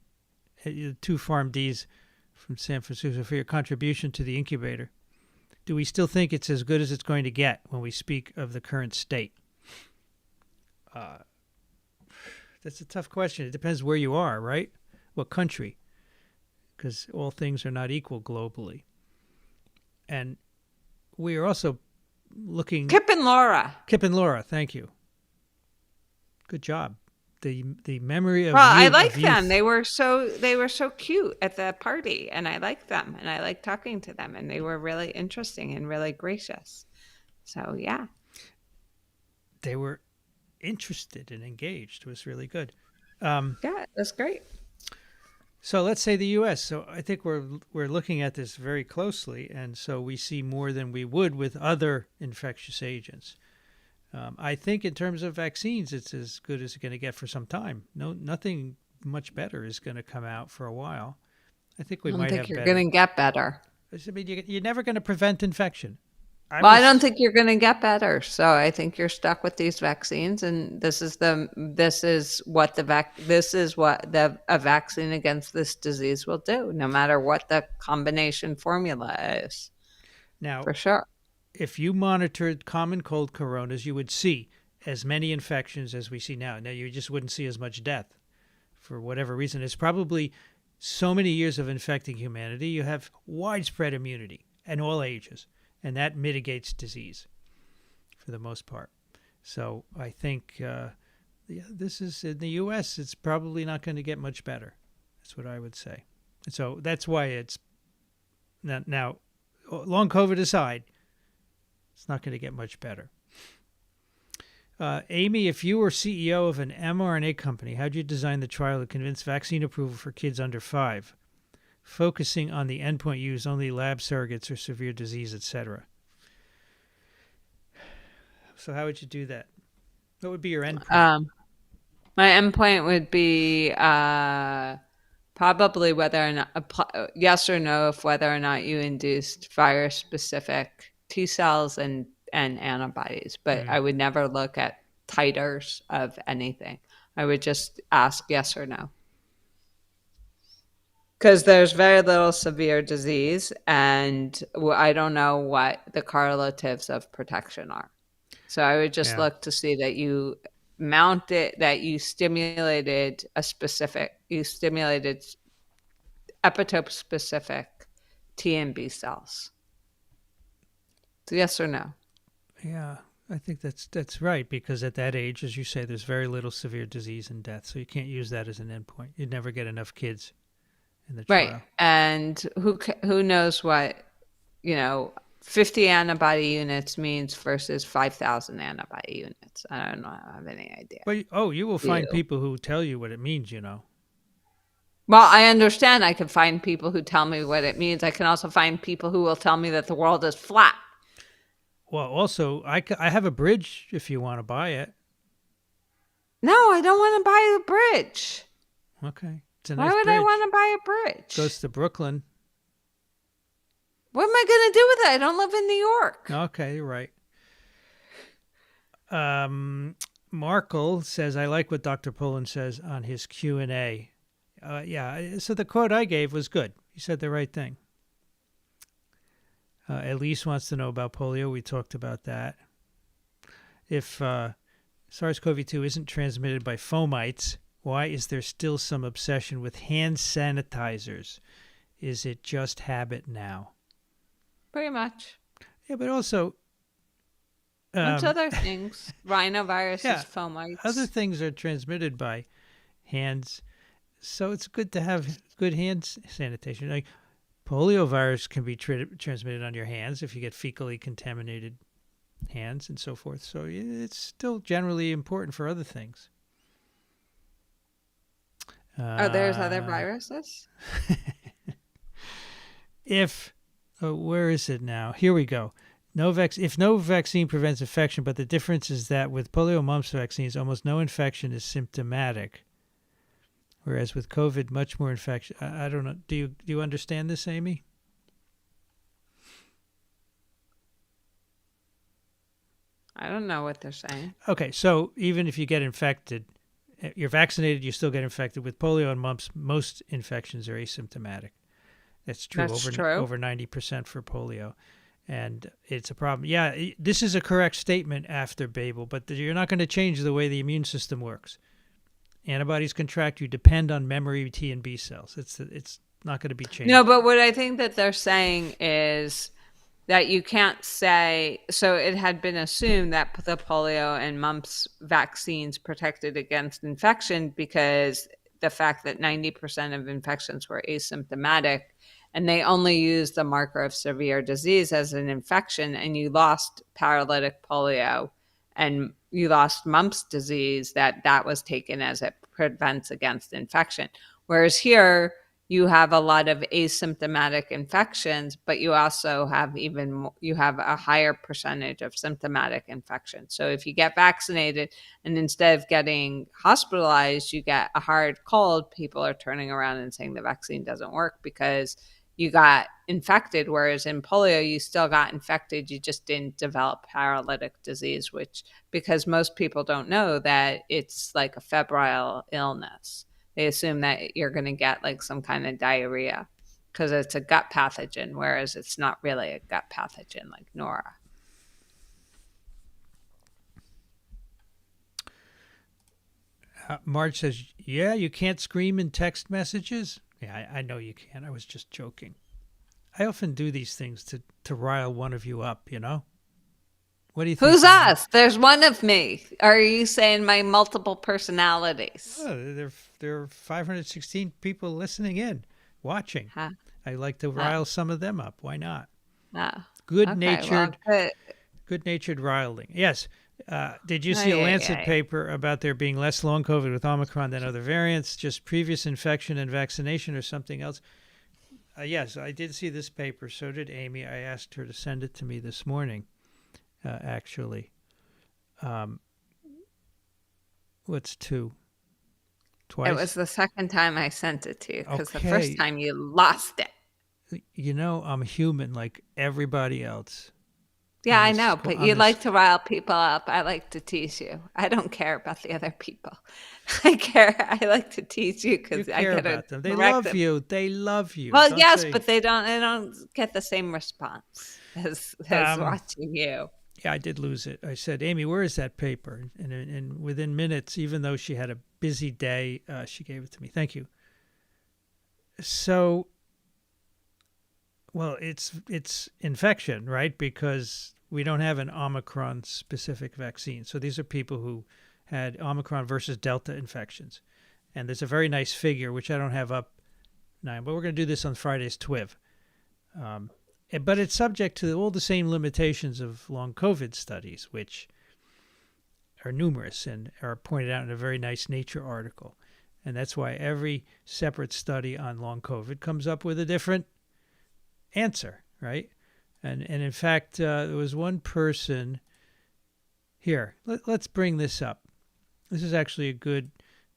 the two PharmDs from San Francisco, for your contribution to the incubator. Do we still think it's as good as it's going to get when we speak of the current state? That's a tough question. It depends where you are, right? What country? Because all things are not equal globally. And we are also looking... Kip and Laura, thank you. Good job. The memory of well, I youth, like them. They were so cute at the party, and I liked them, and I liked talking to them, and they were really interesting and really gracious. So yeah, they were interested and engaged. It was really good. Yeah, that's great. So let's say the U.S. So I think we're looking at this very closely, and so we see more than we would with other infectious agents. I think in terms of vaccines, it's as good as it's going to get for some time. Nothing much better is going to come out for a while. I think we might have better. I don't think you're going to get better. I mean, you're never going to prevent infection. I don't think you're going to get better. So I think you're stuck with these vaccines, and this is what a vaccine against this disease will do, no matter what the combination formula is. Now, for sure. If you monitored common cold coronas, you would see as many infections as we see now. Now, you just wouldn't see as much death for whatever reason. It's probably so many years of infecting humanity. You have widespread immunity in all ages, and that mitigates disease for the most part. So I think this is in the U.S., it's probably not going to get much better. That's what I would say. So that's why it's now long COVID aside, it's not going to get much better. Amy, if you were CEO of an mRNA company, how'd you design the trial to convince vaccine approval for kids under 5, focusing on the endpoint use only lab surrogates or severe disease, etc.? So how would you do that? What would be your endpoint? My endpoint would be probably whether or not, yes or no, if whether or not you induced virus-specific T cells and antibodies, but I would never look at titers of anything. I would just ask yes or no. Because there's very little severe disease, and I don't know what the correlatives of protection are. So I would just look to see that you that you stimulated epitope-specific T and B cells. Yes or no? Yeah, I think that's right, because at that age, as you say, there's very little severe disease and death, so you can't use that as an endpoint. You'd never get enough kids in the trial. Right, and who knows what 50 antibody units means versus 5,000 antibody units. I don't know. I don't have any idea. But you will find people who tell you what it means. Well, I understand. I can find people who tell me what it means. I can also find people who will tell me that the world is flat. Well, also, I have a bridge if you want to buy it. No, I don't want to buy the bridge. Okay. It's a nice Why would bridge. I want to buy a bridge? Goes to Brooklyn. What am I going to do with it? I don't live in New York. Okay, you're right. Markle says, I like what Dr. Pullen says on his Q&A. So the quote I gave was good. He said the right thing. Elise wants to know about polio. We talked about that. If SARS-CoV-2 isn't transmitted by fomites, why is there still some obsession with hand sanitizers? Is it just habit now? Pretty much. Yeah, but also... What's other things? Rhinoviruses, fomites. Other things are transmitted by hands, so it's good to have good hand sanitation. Like poliovirus can be transmitted on your hands if you get fecally contaminated hands and so forth. So it's still generally important for other things. There's other viruses? Where is it now? Here we go. If no vaccine prevents infection, but the difference is that with polio mumps vaccines, almost no infection is symptomatic. whereas with COVID, much more infection. I don't know. Do you understand this, Amy? I don't know what they're saying. Okay, so even if you get infected, you're vaccinated, you still get infected with polio and mumps. Most infections are asymptomatic. That's true. That's true. Over 90% for polio, and it's a problem. Yeah, this is a correct statement after Babel, but you're not going to change the way the immune system works. Antibodies contract. You depend on memory T and B cells. It's not going to be changed. No, but what I think that they're saying is that you can't say, so it had been assumed that the polio and mumps vaccines protected against infection because the fact that 90% of infections were asymptomatic, and they only used the marker of severe disease as an infection, and you lost paralytic polio and you lost mumps disease, that was taken as it prevents against infection. Whereas here, you have a lot of asymptomatic infections, but you also have you have a higher percentage of symptomatic infections. So if you get vaccinated and instead of getting hospitalized, you get a hard cold, people are turning around and saying the vaccine doesn't work because you got infected. Whereas in polio, you still got infected. You just didn't develop paralytic disease, which because most people don't know that it's like a febrile illness. They assume that you're going to get like some kind of diarrhea because it's a gut pathogen, whereas it's not really a gut pathogen like Nora. Marge says, yeah, you can't scream in text messages. Yeah, I know you can. I was just joking. I often do these things to rile one of you up, you know? What do you think? Who's us? There's one of me. Are you saying my multiple personalities? Oh, there are 516 people listening in, watching. Huh? I like to rile some of them up. Why not? Oh, Good-natured, okay, well, good-natured riling. Yes. Did you see a Lancet paper about there being less long COVID with Omicron than other variants, just previous infection and vaccination or something else? Yes, I did see this paper. So did Amy. I asked her to send it to me this morning. Actually, what's two? Twice? It was the second time I sent it to you because Okay. the first time you lost it. You know, I'm human like everybody else. Yeah, I know, but you like to rile people up. I like to tease you. I don't care about the other people. I like to tease you because I care get about them. They correct love them. you. They love you. Well, don't yes, they? but they don't get the same response as watching you. Yeah, I did lose it. I said, Amy, where is that paper? And within minutes, even though she had a busy day, she gave it to me. Thank you. So, well, it's infection, right? Because we don't have an Omicron-specific vaccine. So these are people who had Omicron versus Delta infections. And there's a very nice figure, which I don't have up now, but we're going to do this on Friday's TWIV. But it's subject to all the same limitations of long COVID studies, which are numerous and are pointed out in a very nice Nature article. And that's why every separate study on long COVID comes up with a different answer, right? And in fact, there was one person here. Let's bring this up. This is actually a good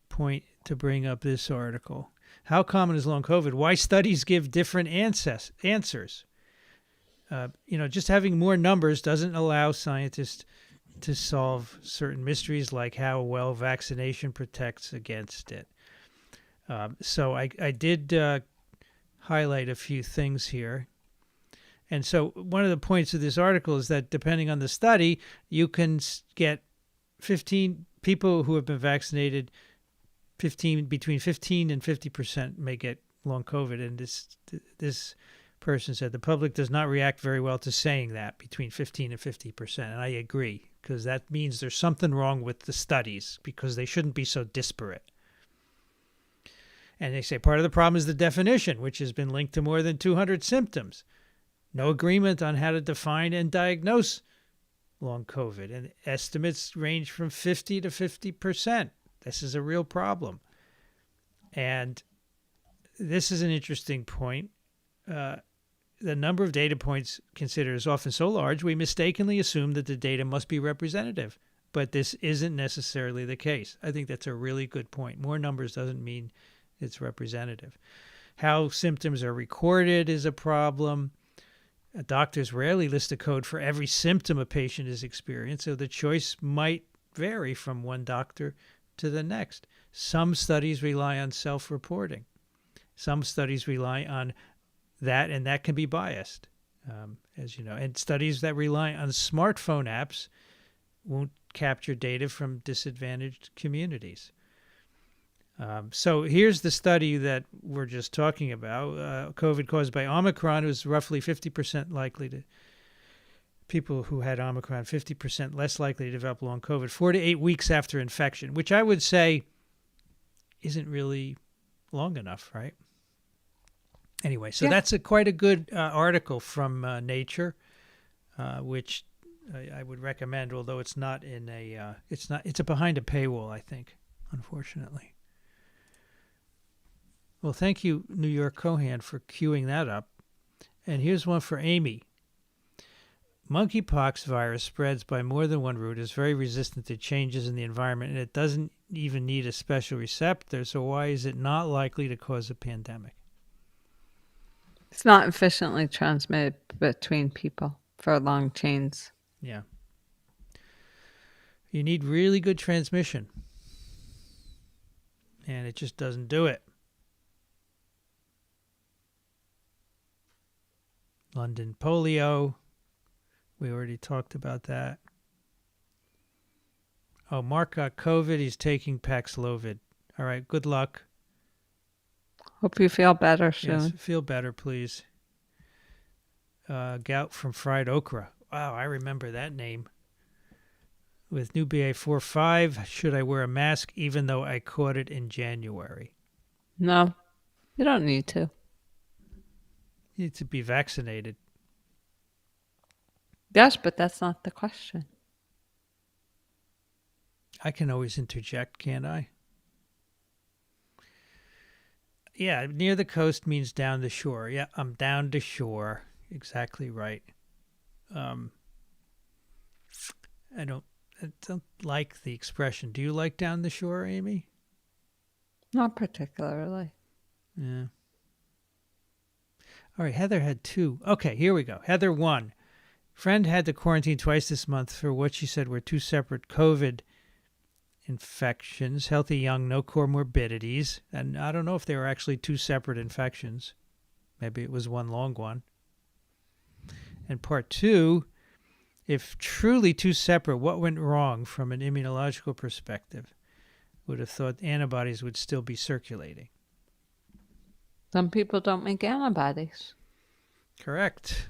point to bring up this article. How common is long COVID? Why studies give different answers? Just having more numbers doesn't allow scientists to solve certain mysteries like how well vaccination protects against it. So I did highlight a few things here. And so one of the points of this article is that depending on the study, you can get 15 people who have been vaccinated, between 15 and 50% may get long COVID. And this person said the public does not react very well to saying that between 15 and 50%. And I agree, because that means there's something wrong with the studies because they shouldn't be so disparate. And they say part of the problem is the definition, which has been linked to more than 200 symptoms. No agreement on how to define and diagnose long COVID. And estimates range from 50 to 50%. This is a real problem. And this is an interesting point. The number of data points considered is often so large, we mistakenly assume that the data must be representative. but this isn't necessarily the case. I think that's a really good point. More numbers doesn't mean it's representative. How symptoms are recorded is a problem. Doctors rarely list a code for every symptom a patient is experiencing, so the choice might vary from one doctor to the next. Some studies rely on self-reporting. Some studies rely on that, and that can be biased, as you know. And studies that rely on smartphone apps won't capture data from disadvantaged communities. So here's the study that we're just talking about. COVID caused by Omicron was roughly 50% likely to people who had Omicron, 50% less likely to develop long COVID 4 to 8 weeks after infection, which I would say isn't really long enough, right? Anyway, so that's quite a good article from Nature, which I would recommend, although it's not in a, it's a behind a paywall, I think, unfortunately. Well, thank you, New York Cohan, for queuing that up. And here's one for Amy. Monkeypox virus spreads by more than one route, is very resistant to changes in the environment, and it doesn't even need a special receptor, so why is it not likely to cause a pandemic? It's not efficiently transmitted between people for long chains. Yeah. You need really good transmission, and it just doesn't do it. London polio. We already talked about that. Oh, Mark got COVID. He's taking Paxlovid. All right, good luck. Hope you feel better soon. Yes, feel better, please. Gout from fried okra. Wow, I remember that name. With new BA.4/5, should I wear a mask even though I caught it in January? No, you don't need to. You need to be vaccinated. Yes, but that's not the question. I can always interject, can't I? Yeah, near the coast means down the shore. Yeah, I'm down the shore. Exactly right. I don't like the expression. Do you like down the shore, Amy? Not particularly. Yeah. All right, Heather had 2. Okay, here we go. Heather 1. Friend had to quarantine twice this month for what she said were 2 separate COVID infections. Healthy young, no comorbidities. And I don't know if they were actually 2 separate infections. Maybe it was one long one. And part 2, if truly 2 separate, what went wrong from an immunological perspective? Would have thought antibodies would still be circulating. Some people don't make antibodies. Correct.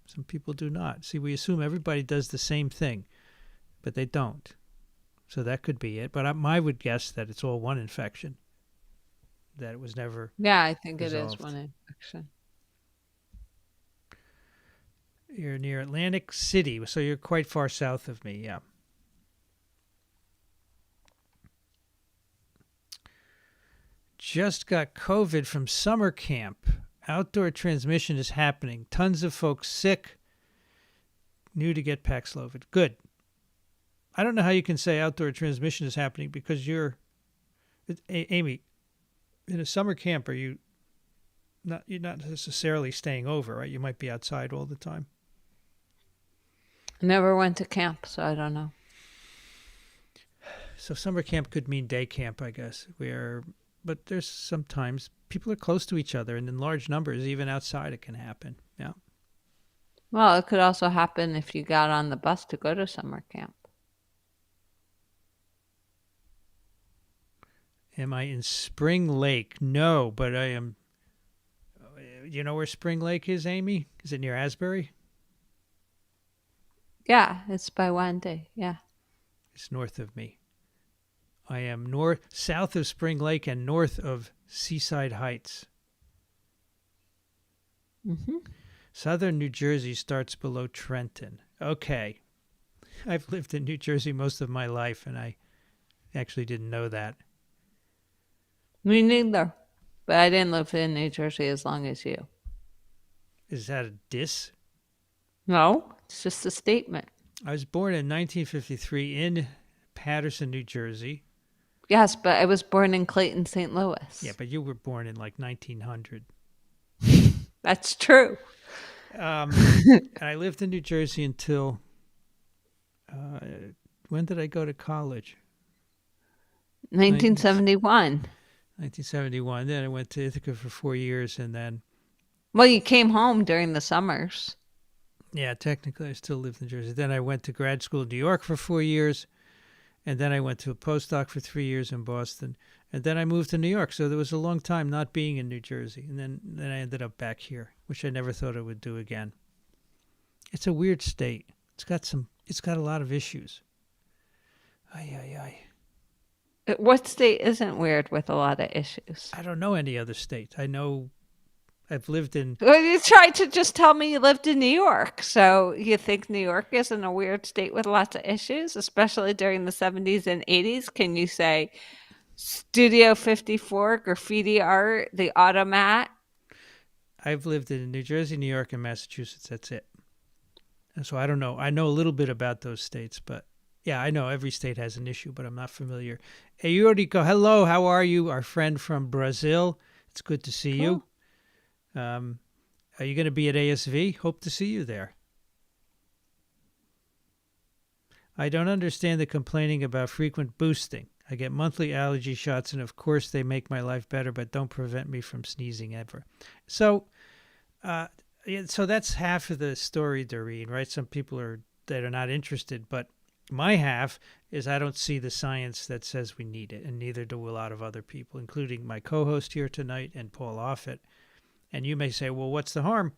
Some people do not. See, we assume everybody does the same thing, but they don't. So that could be it. But I would guess that it's all one infection, that it was never Yeah, I think resolved. It is one infection. You're near Atlantic City, so you're quite far south of me, yeah. Just got COVID from summer camp. Outdoor transmission is happening. Tons of folks sick. New to get Paxlovid. Good. I don't know how you can say outdoor transmission is happening because you're, Amy, in a summer camp, you're not necessarily staying over, right? You might be outside all the time. Never went to camp, so I don't know. So summer camp could mean day camp, I guess, but there's sometimes people are close to each other, and in large numbers, even outside, it can happen. Yeah. Well, it could also happen if you got on the bus to go to summer camp. Am I in Spring Lake? No, but I am. You know where Spring Lake is, Amy? Is it near Asbury? Yeah, it's by Wendy. Yeah. It's north of me. I am south of Spring Lake and north of Seaside Heights. Mm-hmm. Southern New Jersey starts below Trenton. Okay. I've lived in New Jersey most of my life, and I actually didn't know that. Me neither. But I didn't live in New Jersey as long as you. Is that a diss? No, it's just a statement. I was born in 1953 in Paterson, New Jersey. Yes, but I was born in Clayton, St. Yeah, Louis. but you were born in like 1900. That's true. And I lived in New Jersey until uh, when did I go to college? 1971. 1971. Then I went to Ithaca for 4 years, and then Well, you came home during the summers. yeah, technically I still lived in Jersey. Then I went to grad school in New York for 4 years, and then I went to a postdoc for 3 years in Boston, and then I moved to New York. So there was a long time not being in New Jersey, and then I ended up back here, which I never thought I would do again. It's a weird state. It's got a lot of issues. Ay ay ay. What state isn't weird with a lot of issues? I don't know any other state. I know I've lived in. Well, you tried to just tell me you lived in New York. So you think New York isn't a weird state with lots of issues, especially during the 70s and 80s? Can you say Studio 54, graffiti art, the automat? I've lived in New Jersey, New York, and Massachusetts. That's it. And so I don't know. I know a little bit about those states, but yeah, I know every state has an issue, but I'm not familiar. Hey, you already go. Hello, how are you? Our friend from Brazil. It's good to see you. Are you going to be at ASV? Hope to see you there. I don't understand the complaining about frequent boosting. I get monthly allergy shots, and of course they make my life better, but don't prevent me from sneezing ever. So, so that's half of the story, Doreen, right? Some people are not interested, but my half is I don't see the science that says we need it, and neither do a lot of other people, including my co-host here tonight and Paul Offit. And you may say, well, what's the harm?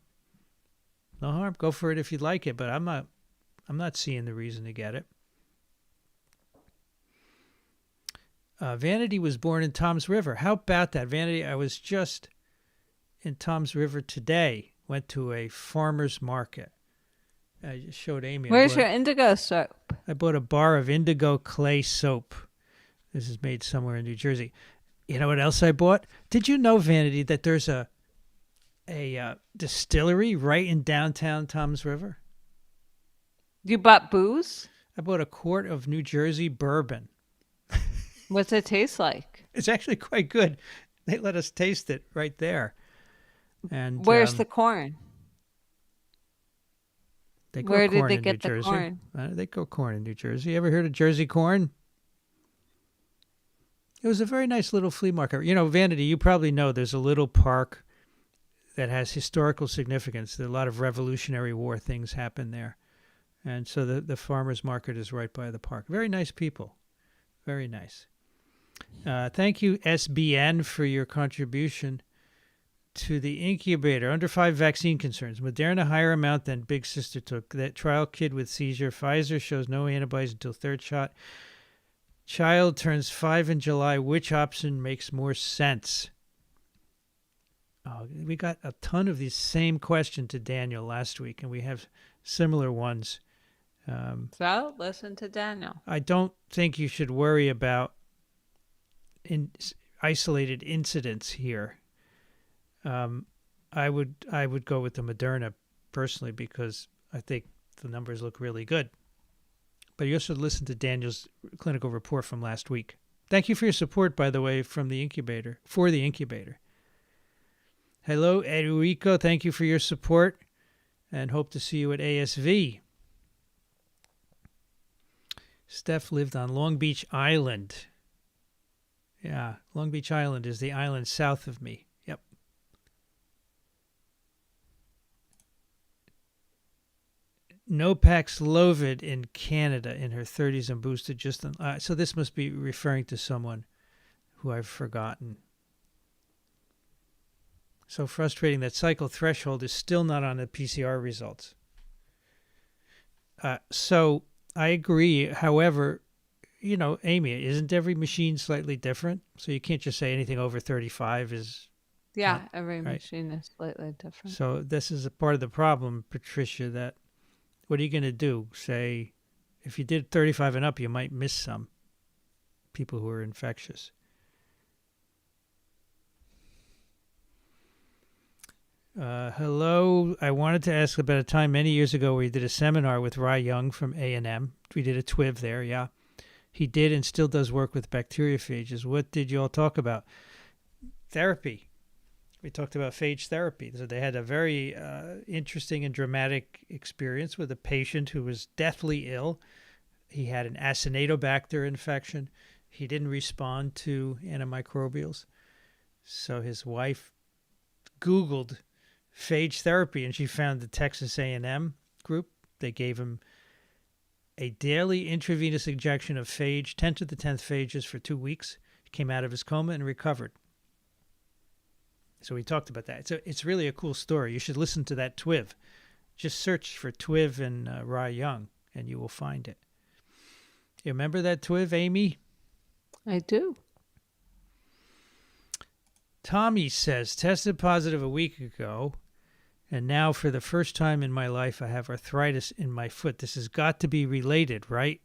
No harm. Go for it if you'd like it, but I'm not seeing the reason to get it. Vanity was born in Tom's River. How about that, Vanity? I was just in Tom's River today. Went to a farmer's market. I just showed Amy. Where's your indigo soap? I bought a bar of indigo clay soap. This is made somewhere in New Jersey. You know what else I bought? Did you know, Vanity, that there's a distillery right in downtown Tom's River? You bought booze? I bought a quart of New Jersey bourbon. What's it taste like? It's actually quite good. They let us taste it right there. And where's the corn? They grow Where corn did they in get New the Jersey. corn? They grow corn in New Jersey. You ever heard of Jersey corn? It was a very nice little flea market. You know, Vanity, you probably know there's a little park that has historical significance. There are a lot of Revolutionary War things happen there. And so the farmer's market is right by the park. Very nice people. Very nice. Thank you, SBN, for your contribution to the incubator. Under 5 vaccine concerns. Moderna higher amount than Big Sister took. That trial kid with seizure. Pfizer shows no antibodies until third shot. Child turns 5 in July. Which option makes more sense? Oh, we got a ton of these same question to Daniel last week, and we have similar ones. So listen to Daniel. I don't think you should worry about isolated incidents here. I would go with the Moderna personally because I think the numbers look really good. But you also listen to Daniel's clinical report from last week. Thank you for your support, by the way, from the incubator, for the incubator. Hello, Enrico. Thank you for your support and hope to see you at ASV. Steph lived on Long Beach Island. Yeah, Long Beach Island is the island south of me. Yep. No Paxlovid in Canada in her 30s and boosted just on. So this must be referring to someone who I've forgotten. So frustrating that cycle threshold is still not on the PCR results. So I agree. However, you know, Amy, isn't every machine slightly different? So you can't just say anything over 35 is... Yeah, every machine is slightly different. So this is a part of the problem, Patricia, that what are you going to do? Say, if you did 35 and up, you might miss some people who are infectious. Hello. I wanted to ask about a time many years ago where you did a seminar with Ry Young from A&M. We did a TWIV there, yeah. He did and still does work with bacteriophages. What did you all talk about? Therapy. We talked about phage therapy. So they had a very interesting and dramatic experience with a patient who was deathly ill. He had an Acinetobacter infection. He didn't respond to antimicrobials. So his wife Googled phage therapy and she found the Texas A&M group. They gave him a daily intravenous injection of phage, 10 to the 10th phages for 2 weeks. He came out of his coma and recovered. So we talked about that. It's really a cool story. You should listen to that TWIV. Just search for TWIV and Ry Young and you will find it. You remember that TWIV, Amy? I do. Tommy says, tested positive a week ago, and now for the first time in my life, I have arthritis in my foot. This has got to be related, right?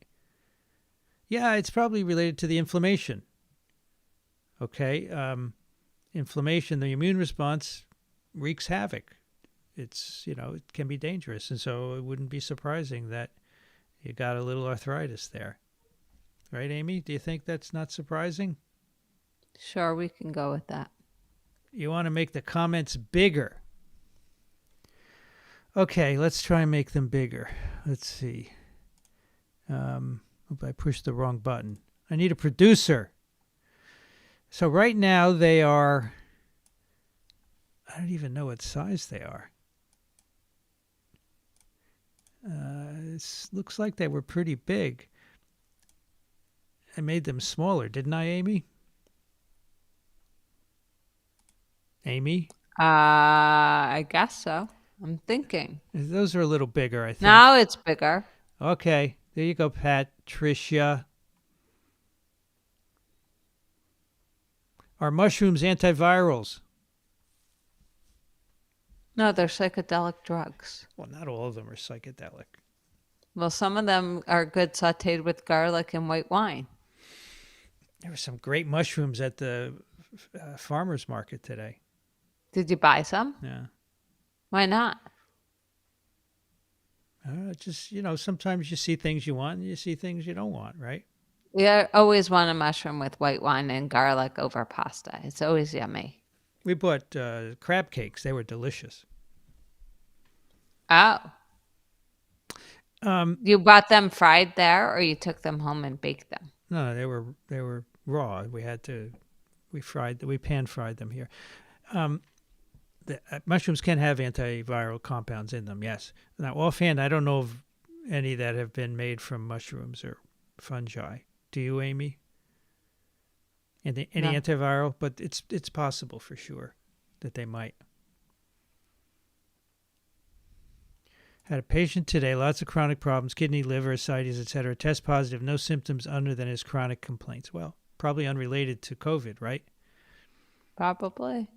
Yeah, it's probably related to the inflammation. Okay, inflammation, the immune response wreaks havoc. It's, it can be dangerous, and so it wouldn't be surprising that you got a little arthritis there. Right, Amy? Do you think that's not surprising? Sure, we can go with that. You want to make the comments bigger. Okay, let's try and make them bigger. Let's see. Hope I pushed the wrong button. I need a producer. So right now they are, I don't even know what size they are. It looks like they were pretty big. I made them smaller, didn't I, Amy? Amy? I guess so. I'm thinking. Those are a little bigger, I think. Now it's bigger. Okay. There you go, Patricia. Are mushrooms antivirals? No, they're psychedelic drugs. Well, not all of them are psychedelic. Well, some of them are good sauteed with garlic and white wine. There were some great mushrooms at the farmer's market today. Did you buy some? Yeah. Why not? Just, sometimes you see things you want and you see things you don't want, right? Yeah, always want a mushroom with white wine and garlic over pasta. It's always yummy. We bought crab cakes. They were delicious. Oh. You bought them fried there, or you took them home and baked them? No, they were raw. We pan fried them here. Mushrooms can have antiviral compounds in them, yes. Now, offhand, I don't know of any that have been made from mushrooms or fungi. Do you, Amy? Any No. antiviral? But it's possible for sure that they might. Had a patient today, lots of chronic problems, kidney, liver, ascites, etc. Test positive, no symptoms other than his chronic complaints. Well, probably unrelated to COVID, right? Probably.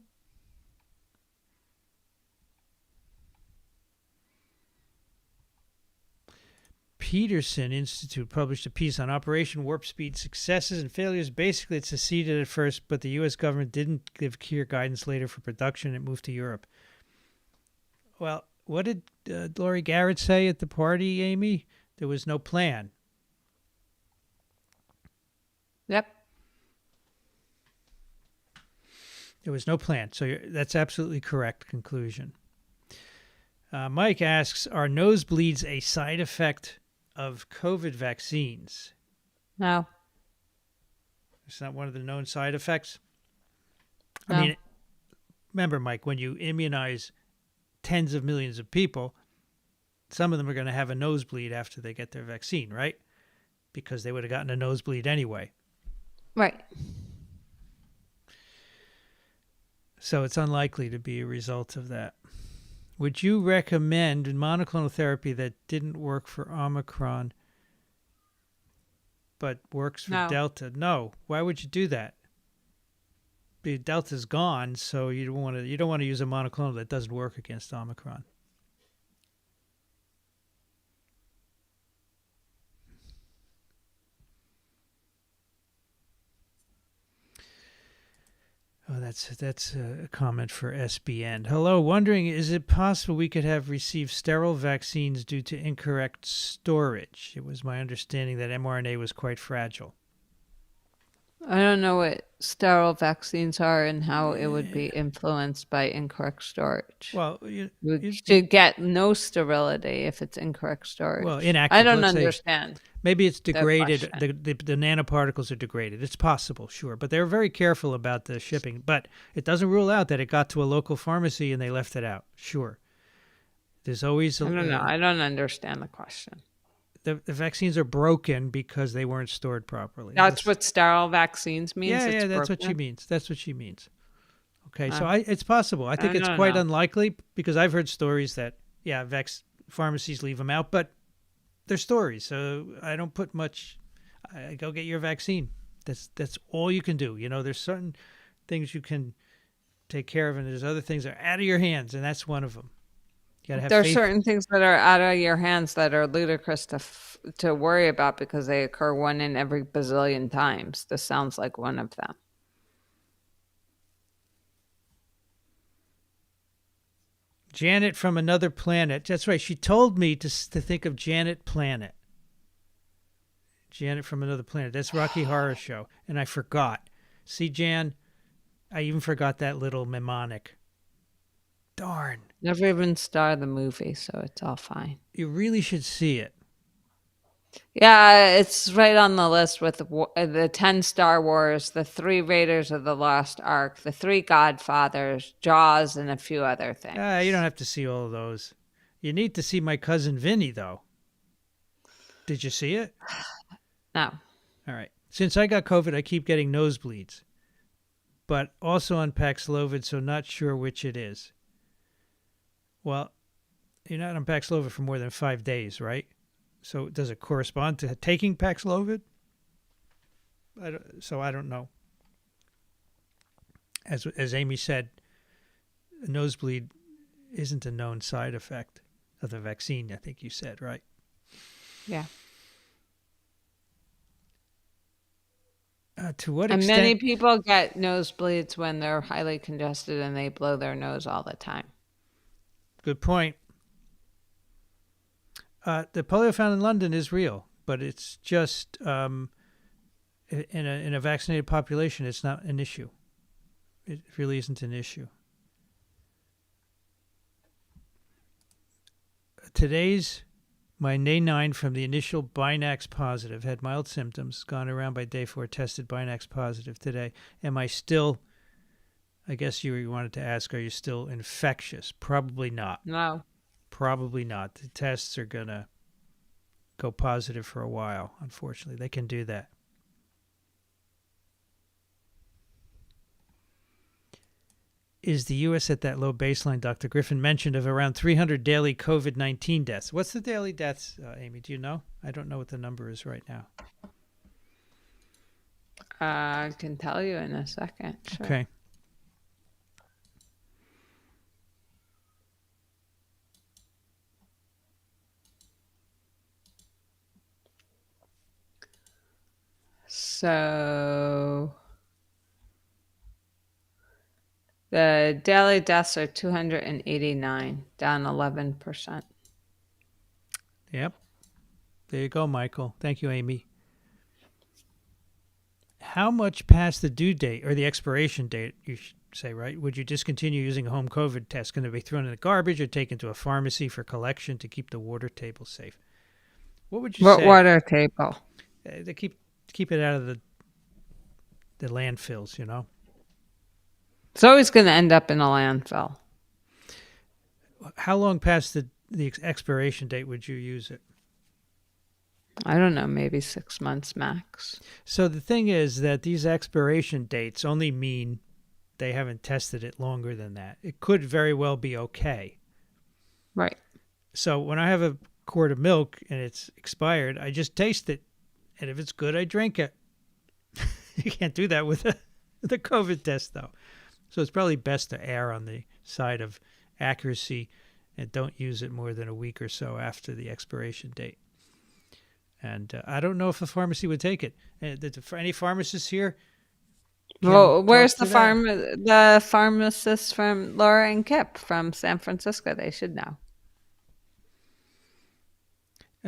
Peterson Institute published a piece on Operation Warp Speed successes and failures. Basically, it seceded at first, but the U.S. government didn't give clear guidance later for production. It moved to Europe. Well, what did Laurie Garrett say at the party, Amy? There was no plan. Yep. There was no plan. So that's absolutely correct conclusion. Mike asks, are nosebleeds a side effect of COVID vaccines? No. It's not one of the known side effects? No. I mean, remember, Mike, when you immunize tens of millions of people, some of them are going to have a nosebleed after they get their vaccine, right? Because they would have gotten a nosebleed anyway. Right. So it's unlikely to be a result of that. Would you recommend monoclonal therapy that didn't work for Omicron but works for No. Delta? No. Why would you do that? The Delta's gone, so you don't want to use a monoclonal that doesn't work against Omicron. Oh, that's a comment for SBN. Hello, wondering, is it possible we could have received sterile vaccines due to incorrect storage? It was my understanding that mRNA was quite fragile. I don't know what sterile vaccines are and how it would be influenced by incorrect storage. Well, You should get no sterility if it's incorrect storage. well, inactive. I don't let's say. understand. Maybe it's the degraded. question. The nanoparticles are degraded. It's possible, sure, but they were very careful about the shipping. But it doesn't rule out that it got to a local pharmacy and they left it out. Sure, there's always. I don't know. I don't understand the question. The vaccines are broken because they weren't stored properly. That's what sterile vaccines means. Yeah, that's what she means. That's what she means. Okay, so it's possible. I think it's quite unlikely because I've heard stories that pharmacies leave them out, but they're stories, so I don't put much. I go get your vaccine. That's all you can do. You know, there's certain things you can take care of, and there's other things that are out of your hands, and that's one of them. You gotta have There's faith. certain things that are out of your hands that are ludicrous to worry about because they occur one in every bazillion times. This sounds like one of them. Janet from another planet. That's right. She told me to think of Janet Planet. Janet from another planet. That's Rocky Horror Show. And I forgot. See, Jan, I even forgot that little mnemonic. Darn. Never even started the movie, so it's all fine. You really should see it. Yeah, it's right on the list with the 10 Star Wars, the 3 Raiders of the Lost Ark, the 3 Godfathers, Jaws, and a few other things. You don't have to see all of those. You need to see My Cousin Vinny, though. Did you see it? No. All right. Since I got COVID, I keep getting nosebleeds, but also on Paxlovid, so not sure which it is. Well, you're not on Paxlovid for more than 5 days, right? So does it correspond to taking Paxlovid? I don't know. As Amy said, a nosebleed isn't a known side effect of the vaccine, I think you said, right? Yeah. To what and extent? many people get nosebleeds when they're highly congested and they blow their nose all the time. Good point. The polio found in London is real, but it's just in a vaccinated population, it's not an issue. It really isn't an issue. Today's my Nay9 from the initial Binax positive had mild symptoms, gone around by day 4, tested Binax positive today. Am I still, I guess you wanted to ask, are you still infectious? Probably not. No. Probably not. The tests are going to go positive for a while, unfortunately. They can do that. Is the U.S. at that low baseline Dr. Griffin mentioned of around 300 daily COVID-19 deaths? What's the daily deaths, Amy? Do you know? I don't know what the number is right now. I can tell you in a second. Sure. Okay. So the daily deaths are 289, down 11%. Yep. There you go, Michael. Thank you, Amy. How much past the due date or the expiration date, you should say, right? Would you discontinue using a home COVID test? Going to be thrown in the garbage or taken to a pharmacy for collection to keep the water table safe? What would you say? What water table? They keep it out of the landfills, you know? It's always going to end up in a landfill. How long past the expiration date would you use it? I don't know, maybe 6 months max. So the thing is that these expiration dates only mean they haven't tested it longer than that. It could very well be okay. Right. So when I have a quart of milk and it's expired, I just taste it. And if it's good, I drink it. You can't do that with the COVID test, though. So it's probably best to err on the side of accuracy and don't use it more than a week or so after the expiration date. And I don't know if a pharmacy would take it. For any pharmacists here, can Well, talk where's to that. the pharmacist from Laura and Kip from San Francisco? They should know.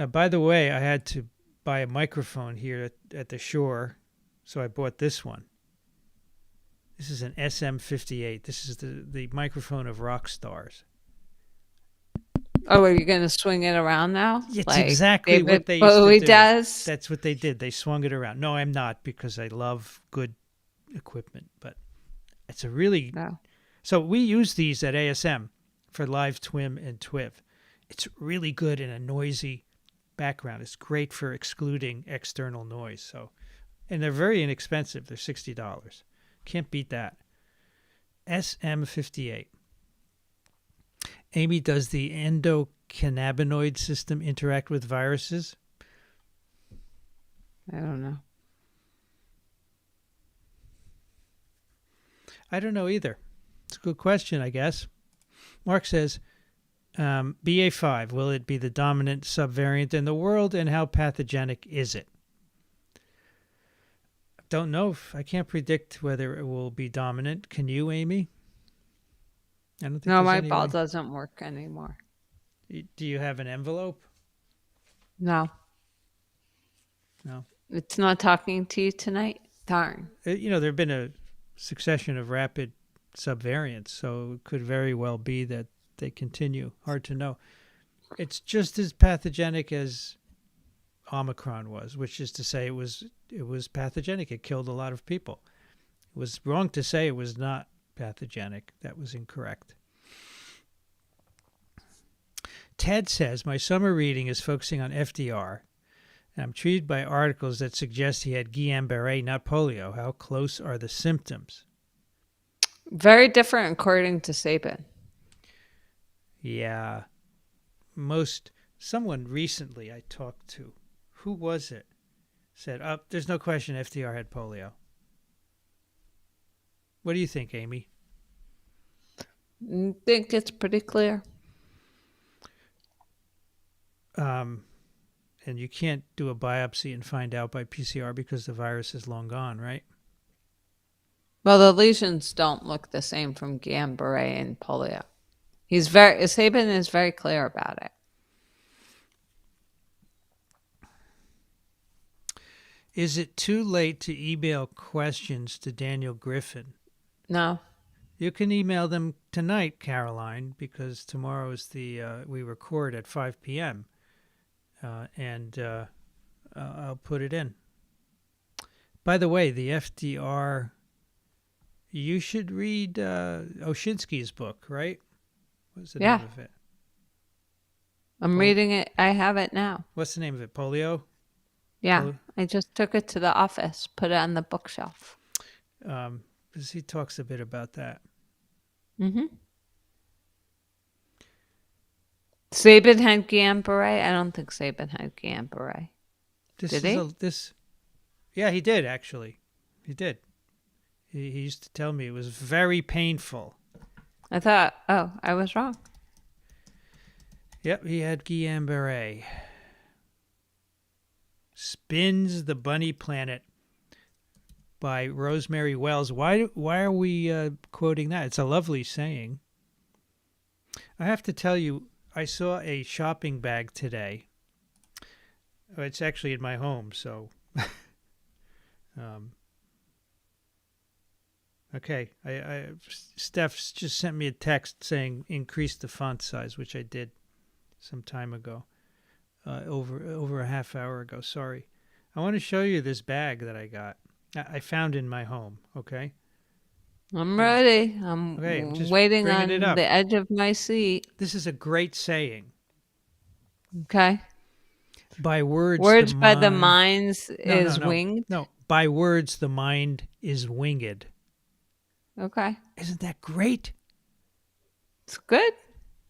By the way, I had to buy a microphone here at the shore, so I bought this one. This is an SM58. This is the microphone of rock stars. Oh, are you going to swing it around now? It's Like exactly David what they used to Bowie do. does? That's what they did. They swung it around. No, I'm not, because I love good equipment, but it's a really... No. So we use these at ASM for live TWIM and TWIV. It's really good in a noisy background. It's great for excluding external noise. So, and they're very inexpensive. They're $60. Can't beat that. SM58. Amy, does the endocannabinoid system interact with viruses? I don't know. I don't know either. It's a good question, I guess. Mark says, BA5, will it be the dominant subvariant in the world, and how pathogenic is it? Don't know. I can't predict whether it will be dominant. Can you, Amy? I don't think No, there's my any ball way. doesn't work anymore. Do you have an envelope? No. No. It's not talking to you tonight? Darn. You know, there have been a succession of rapid subvariants, so it could very well be that they continue. Hard to know. It's just as pathogenic as Omicron was, which is to say it was pathogenic. It killed a lot of people. It was wrong to say it was not pathogenic. That was incorrect. Ted says, my summer reading is focusing on FDR, and I'm intrigued by articles that suggest he had Guillain-Barré, not polio. How close are the symptoms? Very different according to Sabin. Yeah. Someone recently I talked to, who was it, said, there's no question FDR had polio. What do you think, Amy? I think it's pretty clear. And you can't do a biopsy and find out by PCR because the virus is long gone, right? Well, the lesions don't look the same from Guillain-Barré and polio. Sabin is very clear about it. Is it too late to email questions to Daniel Griffin? No. You can email them tonight, Caroline, because tomorrow is we record at 5 p.m. And I'll put it in. By the way, the FDR, you should read Oshinsky's book, right? What's the name of it? I'm reading it. I have it now. What's the name of it? Polio? Yeah. I just took it to the office, put it on the bookshelf. Because he talks a bit about that. Mm-hmm. Sabin had Guillain-Barré? I don't think Sabin had Guillain-Barré. Did he? Yeah, he did, actually. He did. He used to tell me it was very painful. I was wrong. Yep, he had Guillain-Barré. Spins the Bunny Planet by Rosemary Wells. Why are we quoting that? It's a lovely saying. I have to tell you, I saw a shopping bag today. It's actually in my home, so... okay, Steph just sent me a text saying increase the font size, which I did some time ago, over a half hour ago. Sorry. I want to show you this bag that I got. I found in my home. Okay. I'm ready. I'm just waiting on it up. the edge of my seat. This is a great saying. Okay. By words by the minds is winged. No, by words the mind is winged. Okay. Isn't that great? It's good.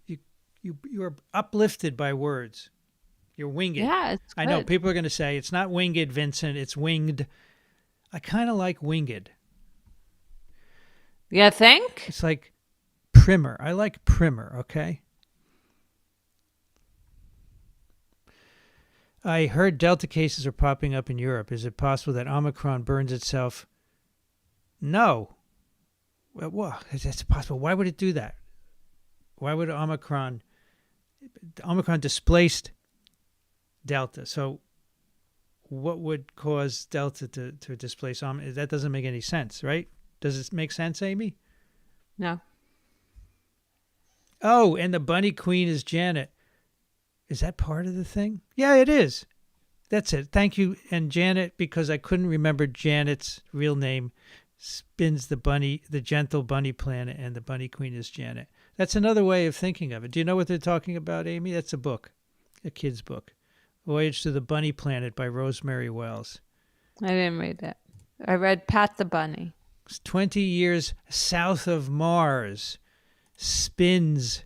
You are uplifted by words. You're winged. Yeah, it's good. I know people are going to say it's not winged, Vincent. It's winged. I kind of like winged. You think? It's like primer. I like primer. Okay. I heard Delta cases are popping up in Europe. Is it possible that Omicron burns itself No. Well, that's possible. Why would it do that? Why would Omicron displaced Delta? So what would cause Delta to displace Omicron? That doesn't make any sense, right? Does it make sense, Amy? No. Oh, and the bunny queen is Janet. Is that part of the thing? Yeah, it is. That's it. Thank you. And Janet, because I couldn't remember Janet's real name, spins the gentle bunny planet, and the bunny queen is Janet. That's another way of thinking of it. Do you know what they're talking about, Amy? That's a book, a kid's book. Voyage to the Bunny Planet by Rosemary Wells. I didn't read that. I read Pat the Bunny. It's 20 years south of Mars spins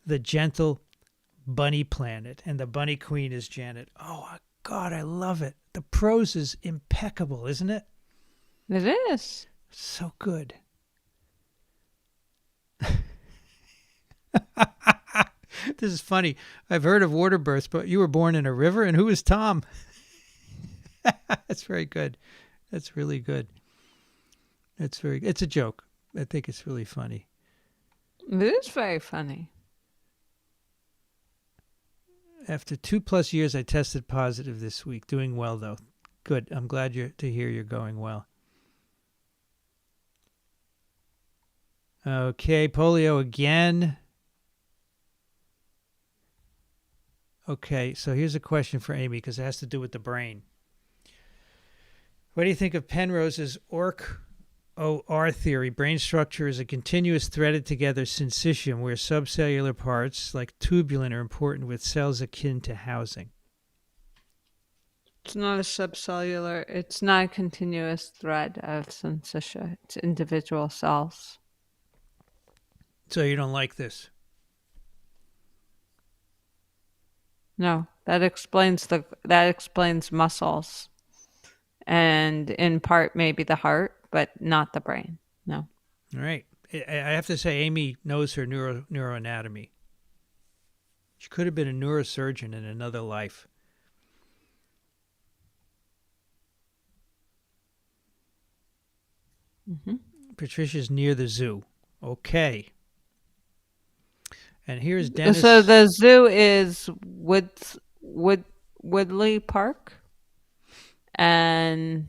the gentle bunny planet, and the bunny queen is Janet. Oh, God, I love it. The prose is impeccable, isn't it? It is. So good. This is funny. I've heard of water births, but you were born in a river, and who is Tom? That's very good. That's really good. It's a joke. I think it's really funny. It is very funny. After 2+ years, I tested positive this week. Doing well, though. Good. I'm glad to hear you're going well. Okay, polio again. Okay, so here's a question for Amy, because it has to do with the brain. What do you think of Penrose's OR theory? Brain structure is a continuous threaded together syncytium where subcellular parts like tubulin are important with cells akin to housing. It's not a subcellular. It's not a continuous thread of syncytia. It's individual cells. So you don't like this? No, that explains muscles, and in part maybe the heart, but not the brain. No. All right. I have to say, Amy knows her neuroanatomy. She could have been a neurosurgeon in another life. Mm-hmm. Patricia's near the zoo. Okay. And here's Dennis. So the zoo is Woodley Park, and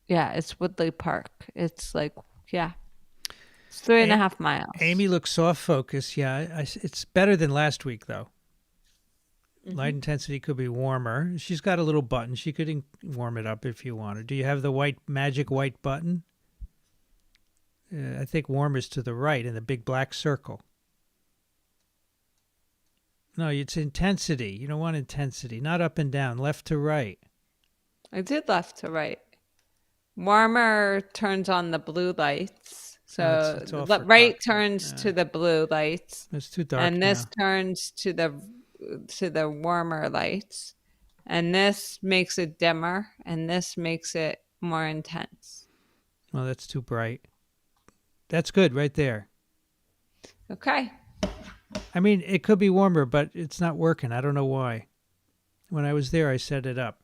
yeah, it's Woodley Park. It's like, yeah, it's 3.5 miles. Amy looks soft focus. Yeah, it's better than last week though. Mm-hmm. Light intensity could be warmer. She's got a little button. She could warm it up if you wanted. Do you have the magic white button? I think warmer's to the right in the big black circle. No, it's intensity. You don't want intensity. Not up and down, left to right. I did left to right. Warmer turns on the blue lights. So right turns to the blue lights. It's too dark. And this turns to the warmer lights. And this makes it dimmer, and this makes it more intense. Well, that's too bright. That's good right there. Okay. I mean, it could be warmer, but it's not working. I don't know why. When I was there, I set it up.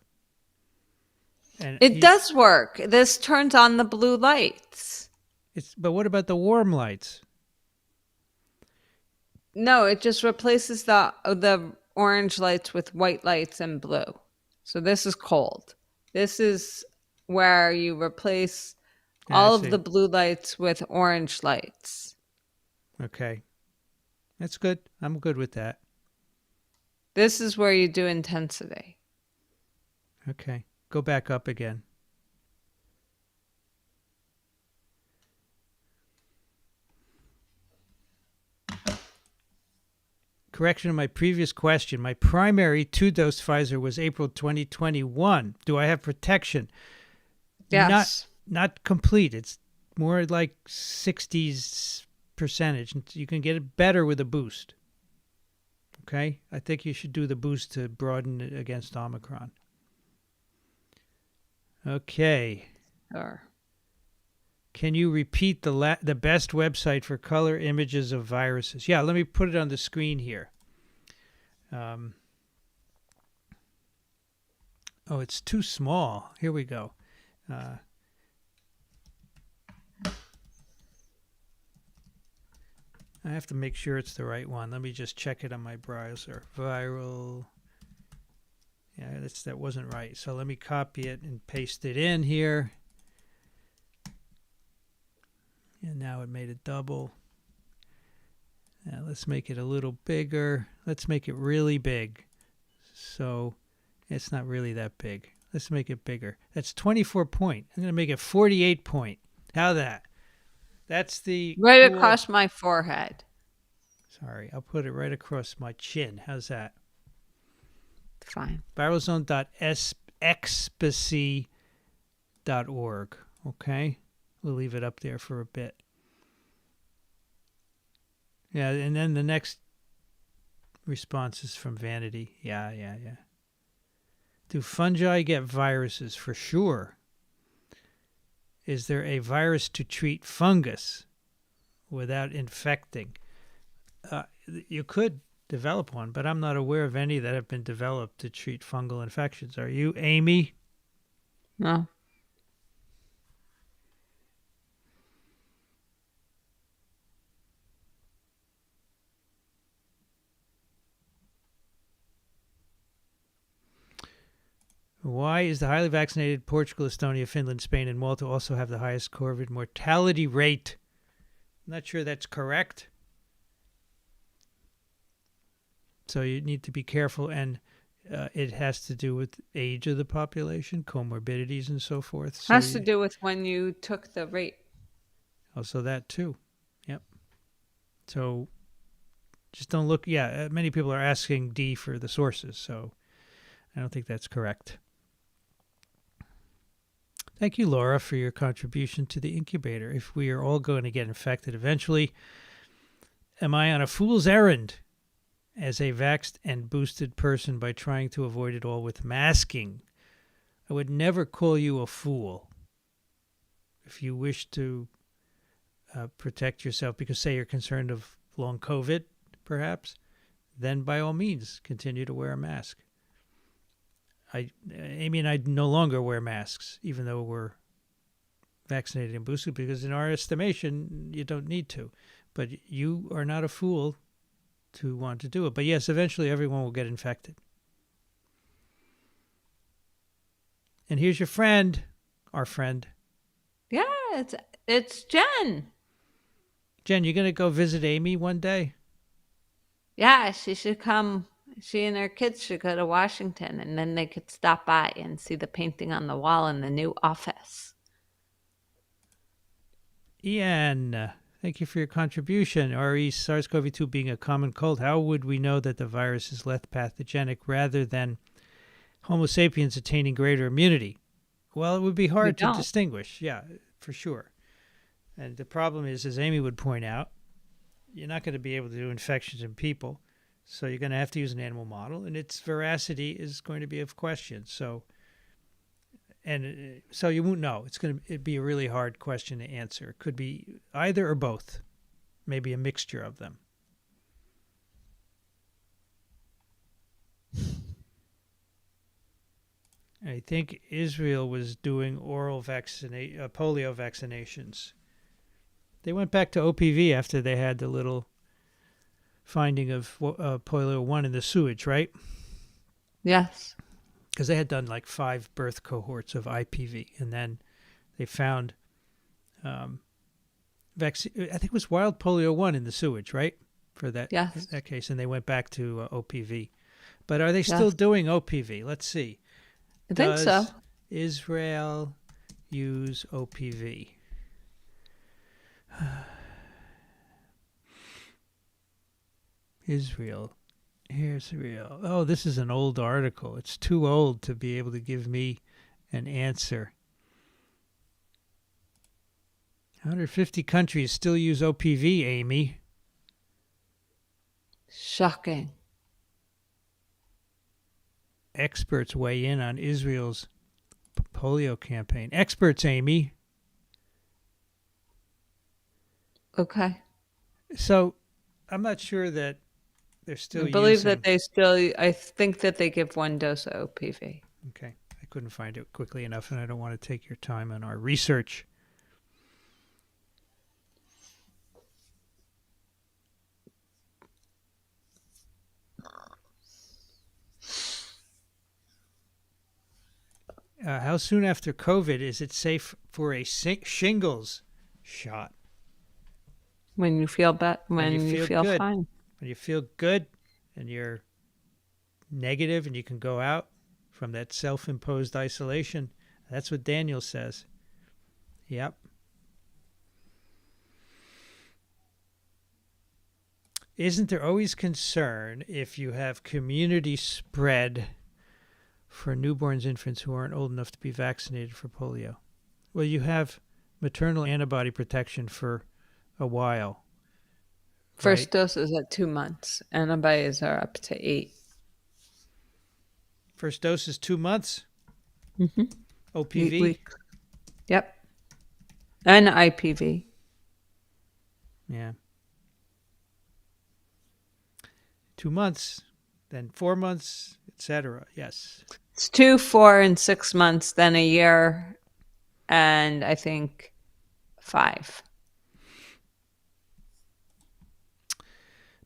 And it does work. This turns on the blue lights. But what about the warm lights? No, it just replaces the orange lights with white lights and blue. So this is cold. This is where you replace all of the blue lights with orange lights. Okay. That's good. I'm good with that. This is where you do intensity. Okay. Go back up again. Correction of my previous question. My primary 2-dose Pfizer was April 2021. Do I have protection? Yes. Not complete. It's more like 60s percentage. You can get it better with a boost. Okay? I think you should do the boost to broaden it against Omicron. Okay. Sure. Can you repeat the best website for color images of viruses? Yeah, let me put it on the screen here. Oh, it's too small. Here we go. I have to make sure it's the right one. Let me just check it on my browser. Viral. Yeah, that wasn't right. So let me copy it and paste it in here. And now it made a double. Now let's make it a little bigger. Let's make it really big. So it's not really that big. Let's make it bigger. That's 24 point. I'm going to make it 48 point. How that? That's the Right cool... across my forehead. Sorry, I'll put it right across my chin. How's that? Fine. viralzone.expacy.org. Okay? We'll leave it up there for a bit. Yeah, and then the next response is from Vanity. Yeah. Do fungi get viruses? For sure. Is there a virus to treat fungus without infecting? You could develop one, but I'm not aware of any that have been developed to treat fungal infections. Are you, Amy? No. Why is the highly vaccinated Portugal, Estonia, Finland, Spain, and Malta also have the highest COVID mortality rate? I'm not sure that's correct. So you need to be careful, and it has to do with age of the population, comorbidities, and so forth. So Has to do with when you took the rate. Also that too. Yep. So just don't look. Yeah, many people are asking D for the sources, so I don't think that's correct. Thank you, Laura, for your contribution to the incubator. If we are all going to get infected eventually, am I on a fool's errand as a vaxxed and boosted person by trying to avoid it all with masking? I would never call you a fool. If you wish to protect yourself because, say, you're concerned of long COVID, perhaps, then by all means continue to wear a mask. Amy and I no longer wear masks, even though we're vaccinated and boosted, because in our estimation, you don't need to. But you are not a fool to want to do it. But yes, eventually everyone will get infected. And here's your friend, our friend. Yeah, it's Jen. Jen, you going to go visit Amy one day? Yeah, she should come. She and her kids should go to Washington, and then they could stop by and see the painting on the wall in the new office. Ian, thank you for your contribution. RE SARS-CoV-2 being a common cold, how would we know that the virus is less pathogenic rather than Homo sapiens attaining greater immunity? Well, it would be hard to distinguish. Yeah, for sure. And the problem is, as Amy would point out, you're not going to be able to do infections in people. So you're going to have to use an animal model, and its veracity is going to be of question. So you won't know. It'd be a really hard question to answer. It could be either or both, maybe a mixture of them. I think Israel was doing oral polio vaccinations. They went back to OPV after they had the little finding of polio 1 in the sewage, right? Yes. Because they had done like 5 birth cohorts of IPV, and then they found vaccine. I think it was wild polio 1 in the sewage, right? For that, yes. That case, and they went back to OPV. But are they still doing OPV? Let's see. I think so. Israel use OPV? Israel. Oh, this is an old article. It's too old to be able to give me an answer. 150 countries still use OPV, Amy. Shocking. Experts weigh in on Israel's polio campaign. Experts, Amy. Okay. So I'm not sure that they're still I believe using... that I think that they give 1 dose of OPV. Okay. I couldn't find it quickly enough, and I don't want to take your time on our research. How soon after COVID is it safe for a shingles shot? When you feel when you feel good. fine. When you feel good and you're negative and you can go out from that self-imposed isolation. That's what Daniel says. Yep. Isn't there always concern if you have community spread for newborns, infants who aren't old enough to be vaccinated for polio? Well, you have maternal antibody protection for a while. First dose is at 2 months. Antibodies are up to 8. First dose is 2 months? Mm-hmm. OPV? 8 weeks. Yep. And IPV. Yeah. 2 months, then 4 months, etc. Yes. It's 2, 4, and 6 months, then a year, and I think 5.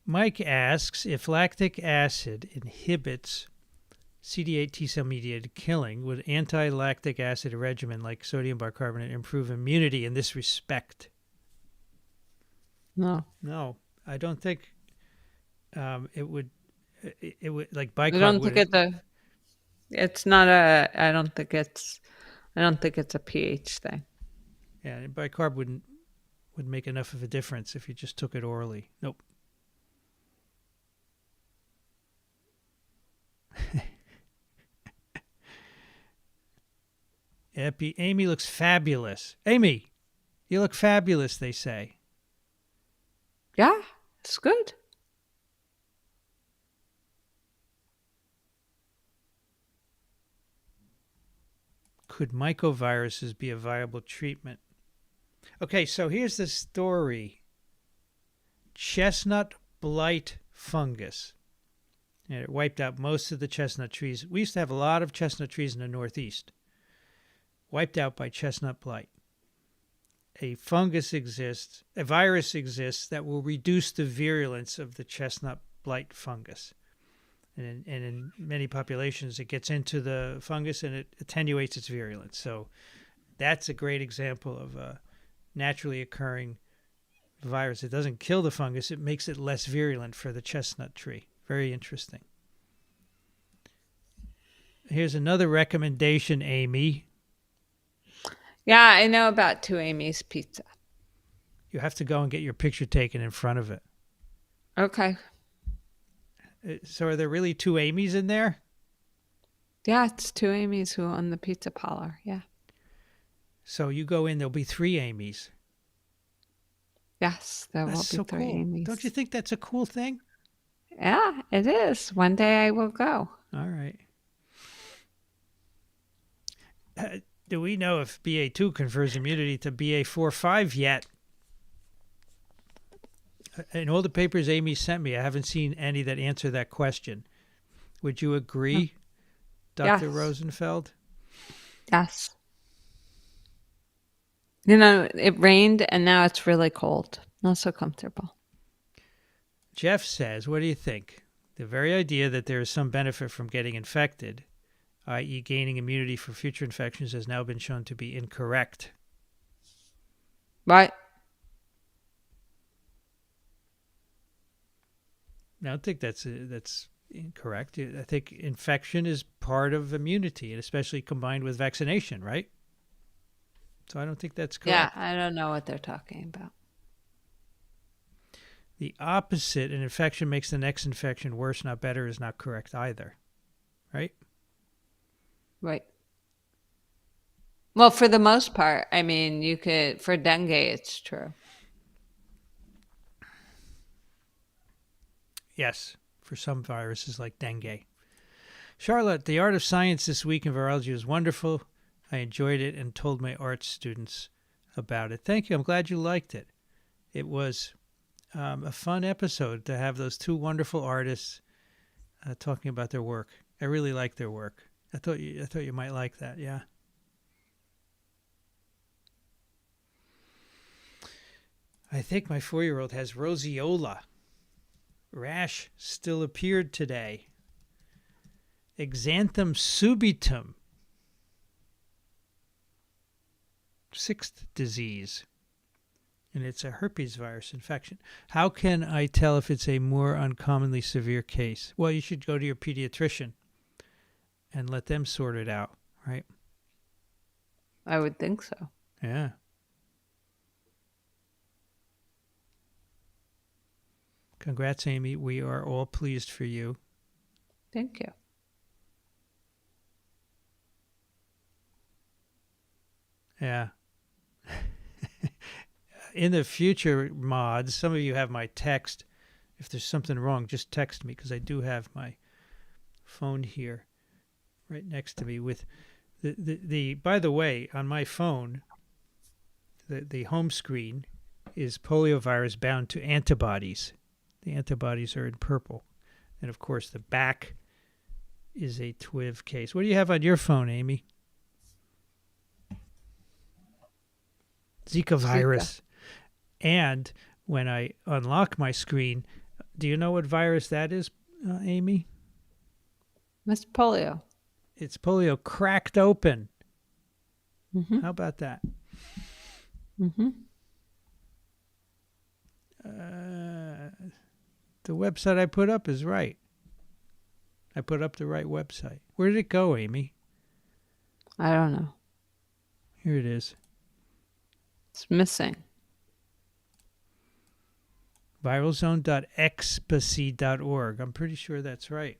Mike asks if lactic acid inhibits CD8 T-cell mediated killing, would anti-lactic acid regimen like sodium bicarbonate improve immunity in this respect? No. No, I don't think it would. It would, like bicarb. I don't think it's not a. I don't think it's a pH thing. Yeah, bicarb wouldn't make enough of a difference if you just took it orally. Nope. Amy looks fabulous. Amy, you look fabulous, they say. Yeah, it's good. Could mycoviruses be a viable treatment? Okay, so here's the story. Chestnut blight fungus. And it wiped out most of the chestnut trees. We used to have a lot of chestnut trees in the Northeast. Wiped out by chestnut blight. A virus exists that will reduce the virulence of the chestnut blight fungus. And in many populations, it gets into the fungus and it attenuates its virulence. So that's a great example of a naturally occurring virus. It doesn't kill the fungus. It makes it less virulent for the chestnut tree. Very interesting. Here's another recommendation, Amy. Yeah, I know about 2 Amy's Pizza. You have to go and get your picture taken in front of it. Okay. So are there really 2 Amy's in there? Yeah, it's 2 Amy's who own the pizza parlor. Yeah. So you go in, there'll be 3 Amy's. Yes, there will be so 3 cool. Amy's. Don't you think that's a cool thing? Yeah, it is. One day I will go. All right. Do we know if BA2 confers immunity to BA4-5 yet? In all the papers Amy sent me, I haven't seen any that answer that question. Would you agree, Dr. Yes. Rosenfeld? Yes. You know, it rained and now it's really cold. Not so comfortable. Jeff says, what do you think? The very idea that there is some benefit from getting infected, i.e. gaining immunity for future infections, has now been shown to be incorrect. Right. I don't think that's incorrect. I think infection is part of immunity, and especially combined with vaccination, right? So I don't think that's correct. Yeah, I don't know what they're talking about. The opposite, an infection makes the next infection worse, not better, is not correct either, right? Right. Well, for the most part, I mean, you could, for dengue, it's true. Yes, for some viruses like dengue. Charlotte, the art of science this week in virology was wonderful. I enjoyed it and told my art students about it. Thank you. I'm glad you liked it. It was a fun episode to have those 2 wonderful artists talking about their work. I really like their work. I thought you might like that. Yeah. I think my 4-year-old has roseola. Rash still appeared today. Exanthum subitum. sixth disease, and it's a herpes virus infection. How can I tell if it's a more uncommonly severe case? Well, you should go to your pediatrician and let them sort it out, right? I would think so. Yeah. Congrats, Amy. We are all pleased for you. Thank you. Yeah. In the future mods, some of you have my text. If there's something wrong, just text me, because I do have my phone here right next to me with the by the way, on my phone, the home screen is poliovirus bound to antibodies. The antibodies are in purple. And of course the back is a TWIV case. What do you have on your phone, Amy? Zika virus. And when I unlock my screen, do you know what virus that is, Amy? It's polio. It's polio cracked open. Mm-hmm. How about that? Mm-hmm. The website I put up is right. I put up the right website. Where did it go, Amy? I don't know. Here it is. It's missing. viralzone.expacy.org. I'm pretty sure that's right.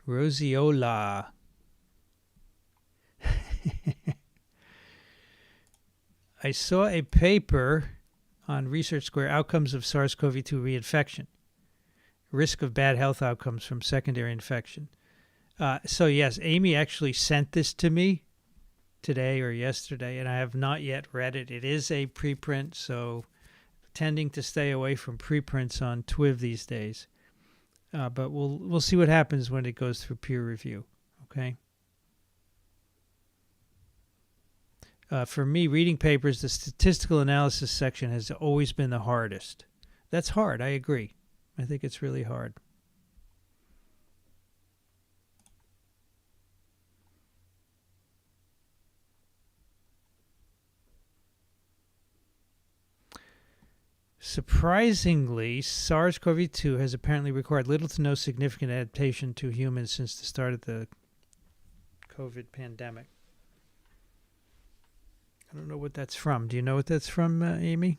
Roseola. I saw a paper on Research Square, Outcomes of SARS-CoV-2 Reinfection. Risk of bad health outcomes from secondary infection. So yes, Amy actually sent this to me today or yesterday, and I have not yet read it. It is a preprint, so tending to stay away from preprints on TWIV these days. But we'll see what happens when it goes through peer review. Okay. For me, reading papers, the statistical analysis section has always been the hardest. That's hard. I agree. I think it's really hard. Surprisingly, SARS-CoV-2 has apparently required little to no significant adaptation to humans since the start of the COVID pandemic. I don't know what that's from. Do you know what that's from, Amy?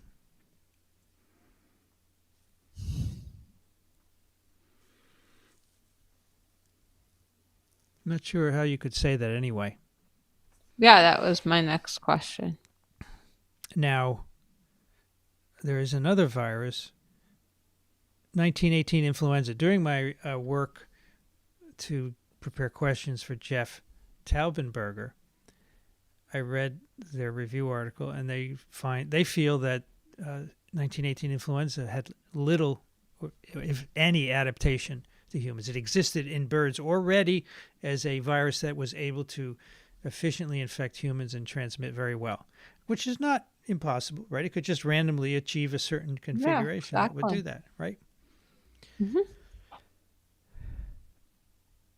I'm not sure how you could say that anyway. Yeah, that was my next question. Now, there is another virus, 1918 influenza. During my work to prepare questions for Jeff Taubenberger, I read their review article, and they feel that 1918 influenza had little, if any, adaptation to humans. It existed in birds already as a virus that was able to efficiently infect humans and transmit very well, which is not impossible, right? It could just randomly achieve a certain configuration that would do that, right? Mm-hmm.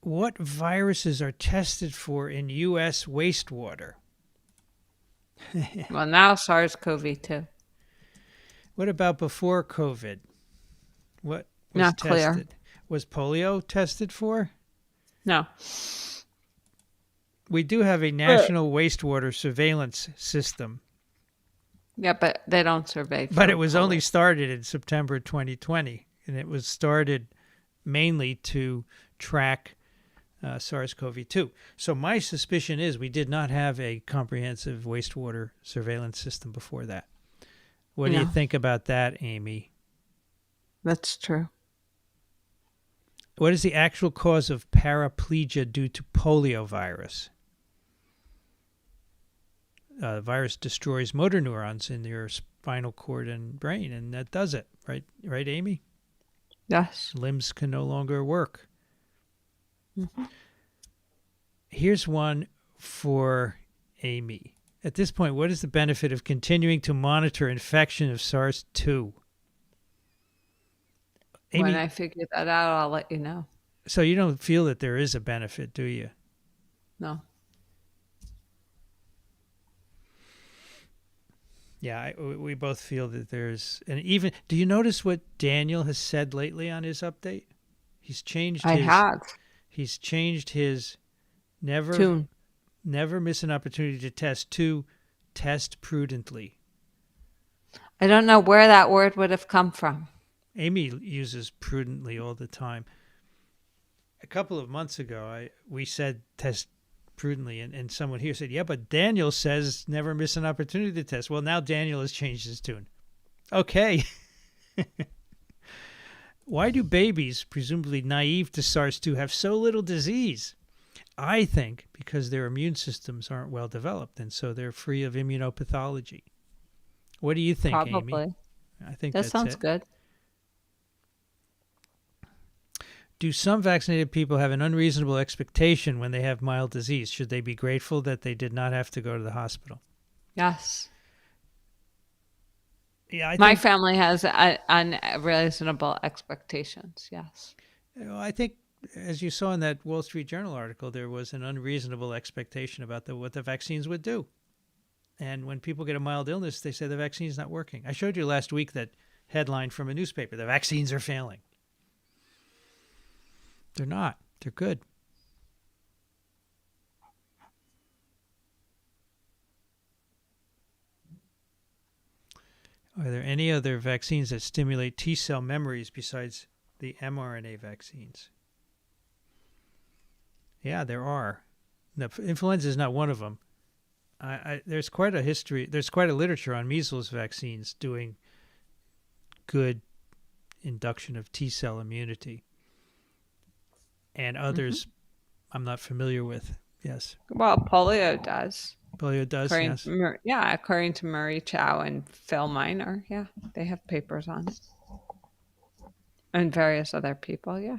What viruses are tested for in U.S. wastewater? Well, now SARS-CoV-2. What about before COVID? What was Not tested? clear. Was polio tested for? No. We do have a national wastewater surveillance system. Yeah, but they don't survey. But it was only started in September 2020, and it was started mainly to track SARS-CoV-2. So my suspicion is we did not have a comprehensive wastewater surveillance system before that. What do you think about that, Amy? That's true. What is the actual cause of paraplegia due to poliovirus? The virus destroys motor neurons in your spinal cord and brain, and that does it, right? Right, Amy? Yes. Limbs can no longer work. Mm-hmm. Here's one for Amy. At this point, what is the benefit of continuing to monitor infection of SARS-2? When Amy, I figure that out, I'll let you know. so you don't feel that there is a benefit, do you? No. Yeah, we both feel that there's, and even, do you notice what Daniel has said lately on his update? He's changed I his, have. he's changed his never, Tune. never miss an opportunity to test to test prudently. I don't know where that word would have come from. Amy uses prudently all the time. A couple of months ago, we said test prudently, and someone here said, yeah, but Daniel says never miss an opportunity to test. Well, now Daniel has changed his tune. Okay. Why do babies, presumably naive to SARS-2, have so little disease? I think because their immune systems aren't well developed, and so they're free of immunopathology. What do you think, Amy? Probably. I think That that's sounds it. good. Do some vaccinated people have an unreasonable expectation when they have mild disease? Should they be grateful that they did not have to go to the hospital? Yes. Yeah, My family has unreasonable expectations. Yes. I think, as you saw in that Wall Street Journal article, there was an unreasonable expectation about what the vaccines would do. And when people get a mild illness, they say the vaccine's not working. I showed you last week that headline from a newspaper: the vaccines are failing. They're not. They're good. Are there any other vaccines that stimulate T cell memories besides the mRNA vaccines? Yeah, there are. No, influenza is not one of them. There's quite a history. There's quite a literature on measles vaccines doing good induction of T cell immunity, and others I'm not familiar with. Yes, Well, polio does. polio does. Yes. According to Murray Chow and Phil Miner. Yeah, they have papers on it. And various other people, yeah.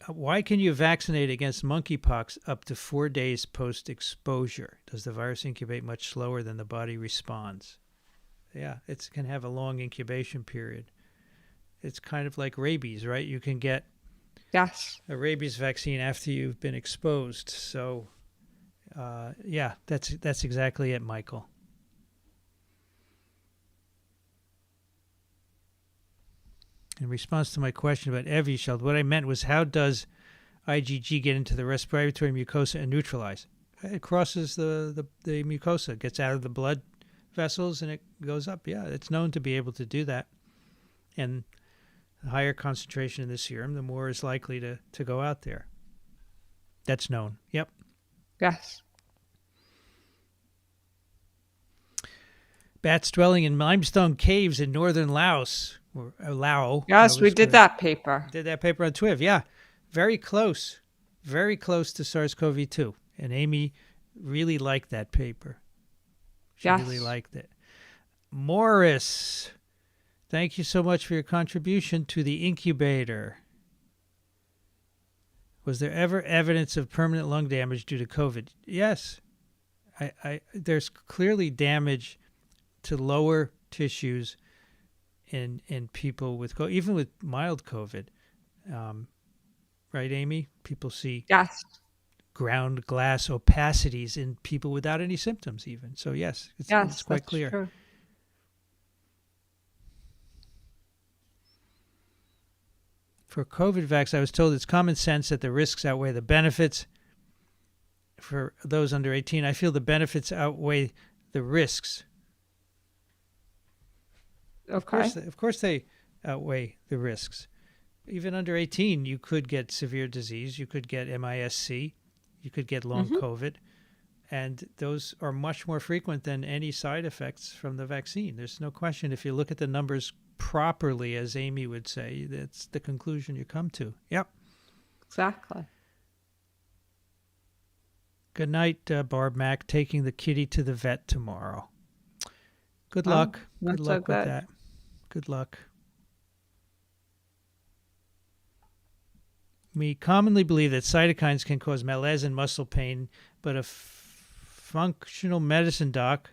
Why can you vaccinate against monkeypox up to 4 days post-exposure? Does the virus incubate much slower than the body responds? Yeah, it can have a long incubation period. It's kind of like rabies, right? You can get a rabies vaccine after you've been exposed. So, yeah, that's exactly it, Michael. In response to my question about Evusheld, what I meant was, how does IgG get into the respiratory mucosa and neutralize? It crosses the mucosa, gets out of the blood vessels, and it goes up. Yeah, it's known to be able to do that. And the higher concentration in the serum, the more is likely to go out there. That's known. Yep. Yes. Bats dwelling in limestone caves in northern Laos. Or Lao. Yes, we did that paper. Did that paper on TWIV. Yeah. Very close to SARS-CoV-2. And Amy really liked that paper. She really liked it. Morris, thank you so much for your contribution to the incubator. Was there ever evidence of permanent lung damage due to COVID? Yes. There's clearly damage to lower tissues in people with COVID, even with mild COVID. Right, Amy? People see ground glass opacities in people without any symptoms even. So yes, it's quite clear. True. For COVID vax, I was told it's common sense that the risks outweigh the benefits. For those under 18, I feel the benefits outweigh the risks. Okay. Of course they outweigh the risks. Even under 18, you could get severe disease. You could get MISC. You could get long COVID. And those are much more frequent than any side effects from the vaccine. There's no question. If you look at the numbers properly, as Amy would say, that's the conclusion you come to. Yep. Exactly. Good night, Barb Mac. Taking the kitty to the vet tomorrow. Good luck. Good luck with that. Good luck. We commonly believe that cytokines can cause malaise and muscle pain, but a functional medicine doc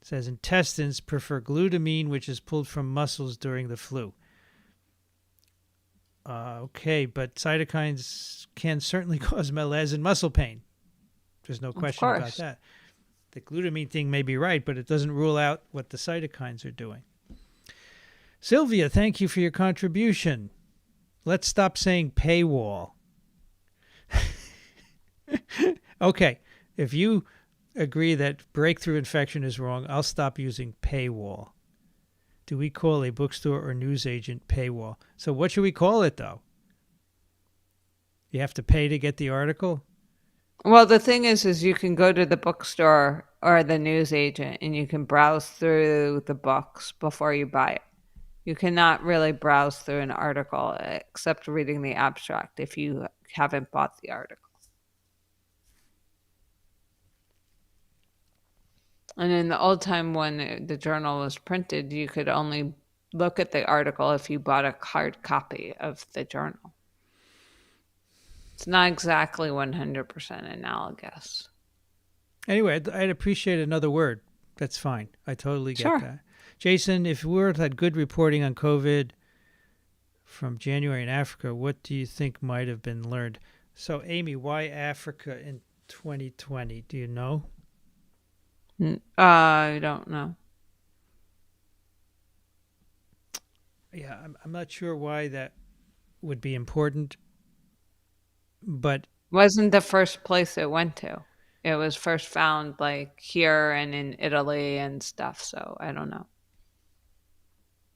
It says intestines prefer glutamine, which is pulled from muscles during the flu. Okay, but cytokines can certainly cause malaise and muscle pain. There's no question about that. The glutamine thing may be right, but it doesn't rule out what the cytokines are doing. Sylvia, thank you for your contribution. Let's stop saying paywall. Okay, if you agree that breakthrough infection is wrong, I'll stop using paywall. Do we call a bookstore or newsagent paywall? So what should we call it, though? You have to pay to get the article? Well, the thing is you can go to the bookstore or the newsagent and you can browse through the books before you buy it. You cannot really browse through an article except reading the abstract if you haven't bought the article. And in the old time when the journal was printed, you could only look at the article if you bought a hard copy of the journal. It's not exactly 100% analogous. Anyway, I'd appreciate another word. That's fine. I totally get that. Jason, if we were to have good reporting on COVID from January in Africa, what do you think might have been learned? So, Amy, why Africa in 2020? Do you know? I don't know. Yeah, I'm not sure why that would be important, but wasn't the first place it went to. It was first found like here and in Italy and stuff, so I don't know.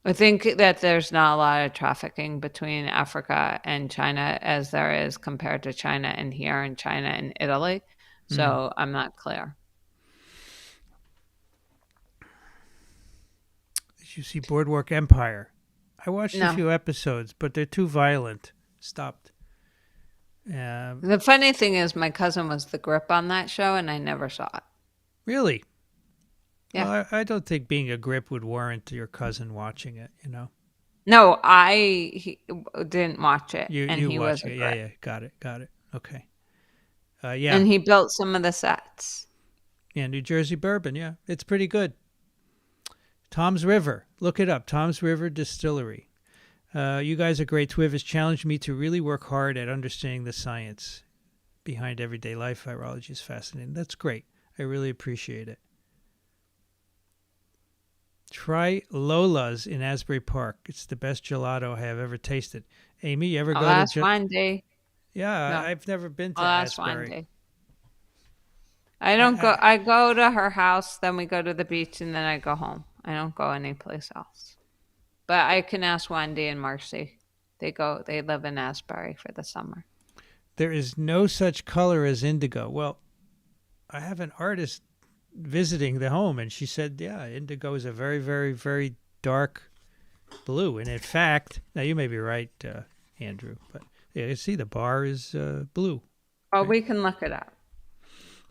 I think that there's not a lot of trafficking between Africa and China as there is compared to China and here and China and Italy, so I'm not clear. Did you see Boardwalk Empire? I watched a few episodes, but they're too violent. Stopped. The funny thing is my cousin was the grip on that show, and I never saw it. Really? Yeah. Well, I don't think being a grip would warrant your cousin watching it, No, he didn't watch it. You he was it. Yeah. Got it. Okay. Yeah. And he built some of the sets. Yeah, New Jersey bourbon. Yeah, it's pretty good. Tom's River. Look it up. Tom's River Distillery. You guys are great. Twiv has challenged me to really work hard at understanding the science behind everyday life. Virology is fascinating. That's great. I really appreciate it. Try Lola's in Asbury Park. It's the best gelato I have ever tasted. Amy, you ever go to Wendy. Yeah, no. I've never been to Asbury. Wendy. I don't go. I go to her house, then we go to the beach, and then I go home. I don't go anyplace else. But I can ask Wendy and Marcy. They live in Asbury for the summer. There is no such color as indigo. Well, I have an artist visiting the home, and she said, yeah, indigo is a very, very, very dark blue. And in fact, now you may be right, Andrew, but yeah, you see the bar is blue. Oh, right? We can look it up.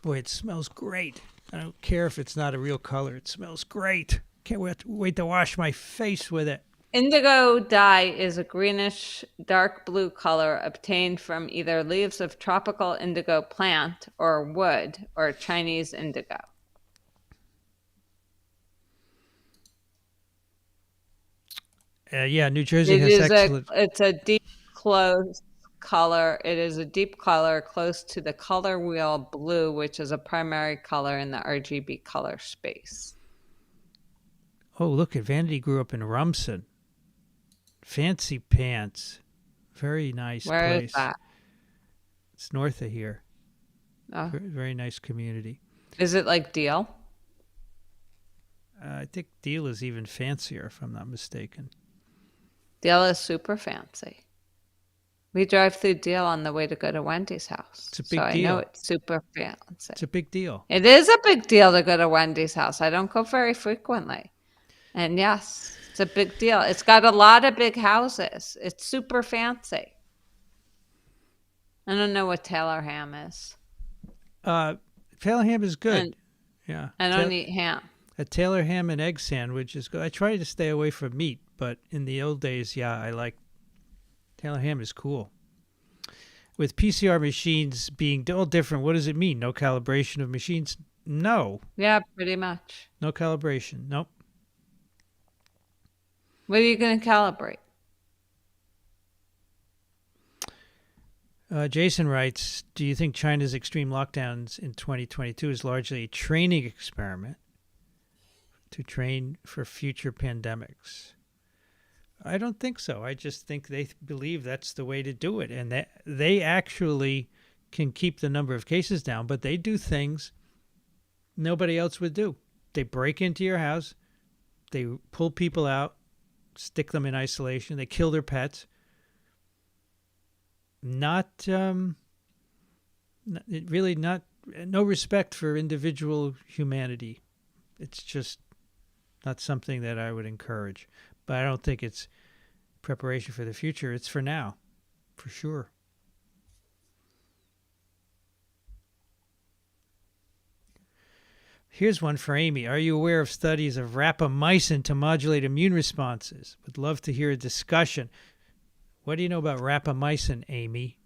Boy, it smells great. I don't care if it's not a real color. It smells great. Can't wait to wash my face with it. Indigo dye is a greenish dark blue color obtained from either leaves of tropical indigo plant or wood or Chinese indigo. Yeah, New Jersey has excellent. It's a deep close color. It is a deep color close to the color wheel blue, which is a primary color in the RGB color space. Oh, look at Vanity grew up in Rumson. Fancy Pants. Very nice Where place. Is that? It's north of here. Oh. Very nice community. Is it like Deal? I think Deal is even fancier, if I'm not mistaken. Deal is super fancy. We drive through Deal on the way to go to Wendy's house. It's a big deal. I know it's super fancy. It's a big deal. It is a big deal to go to Wendy's house. I don't go very frequently. And yes, it's a big deal. It's got a lot of big houses. It's super fancy. I don't know what Taylor ham is. Taylor ham is good. Yeah. I don't eat ham. A Taylor ham and egg sandwich is good. I try to stay away from meat, but in the old days, yeah, I like Taylor ham is cool. With PCR machines being all different, what does it mean? No calibration of machines? No. Yeah, pretty much. No calibration. Nope. What are you going to calibrate? Jason writes, do you think China's extreme lockdowns in 2022 is largely a training experiment to train for future pandemics? I don't think so. I just think they believe that's the way to do it. And that they actually can keep the number of cases down, but they do things nobody else would do. They break into your house, they pull people out, stick them in isolation, they kill their pets. Really not, no respect for individual humanity. It's just not something that I would encourage. But I don't think it's preparation for the future. It's for now, for sure. Here's one for Amy. Are you aware of studies of rapamycin to modulate immune responses? Would love to hear a discussion. What do you know about rapamycin, Amy?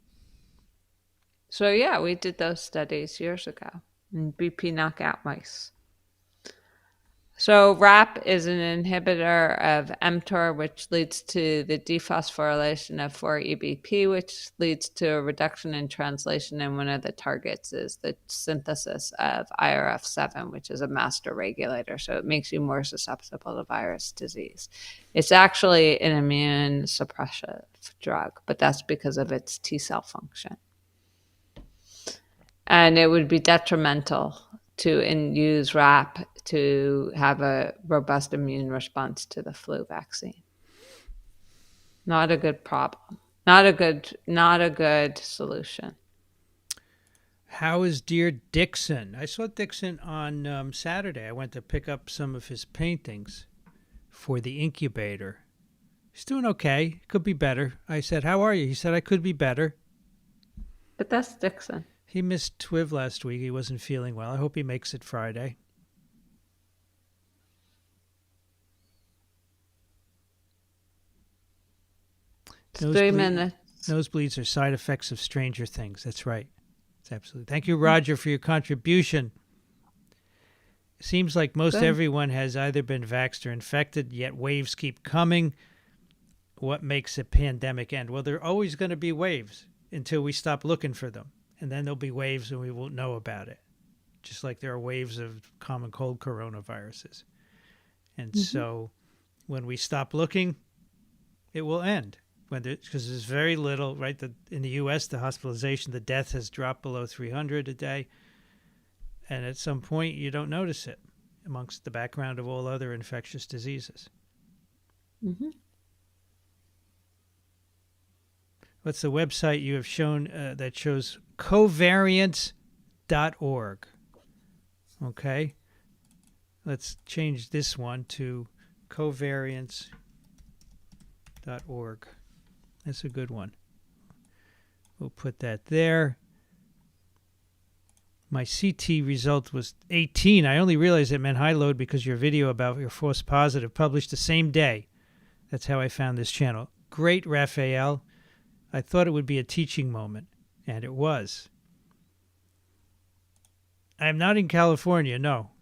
So yeah, we did those studies years ago in BP knockout mice. So RAP is an inhibitor of mTOR, which leads to the dephosphorylation of 4-EBP, which leads to a reduction in translation. And one of the targets is the synthesis of IRF7, which is a master regulator. So it makes you more susceptible to virus disease. It's actually an immune suppressive drug, but that's because of its T cell function. And it would be detrimental to use RAP to have a robust immune response to the flu vaccine. Not a good problem. Not a good solution. How is dear Dixon? I saw Dixon on Saturday. I went to pick up some of his paintings for the incubator. He's doing okay. Could be better. I said, how are you? He said, I could be better. But that's Dixon. He missed TWIV last week. He wasn't feeling well. I hope he makes it Friday. Nosebleeds are side effects of Stranger Things. That's right. It's absolutely. Thank you, Roger, for your contribution. It seems like most everyone has either been vaxxed or infected, yet waves keep coming. What makes a pandemic end? Well, there are always going to be waves until we stop looking for them. And then there'll be waves and we won't know about it. Just like there are waves of common cold coronaviruses. And so when we stop looking, it will end. Because there's very little, right? In the U.S., the hospitalization, the death has dropped below 300 a day. And at some point, you don't notice it amongst the background of all other infectious diseases. Mm-hmm. What's the website you have shown that shows covariants.org? Okay. Let's change this one to covariants.org. That's a good one. We'll put that there. My CT result was 18. I only realized it meant high load because your video about your false positive published the same day. That's how I found this channel. Great, Raphael. I thought it would be a teaching moment, and it was. I'm not in California, no.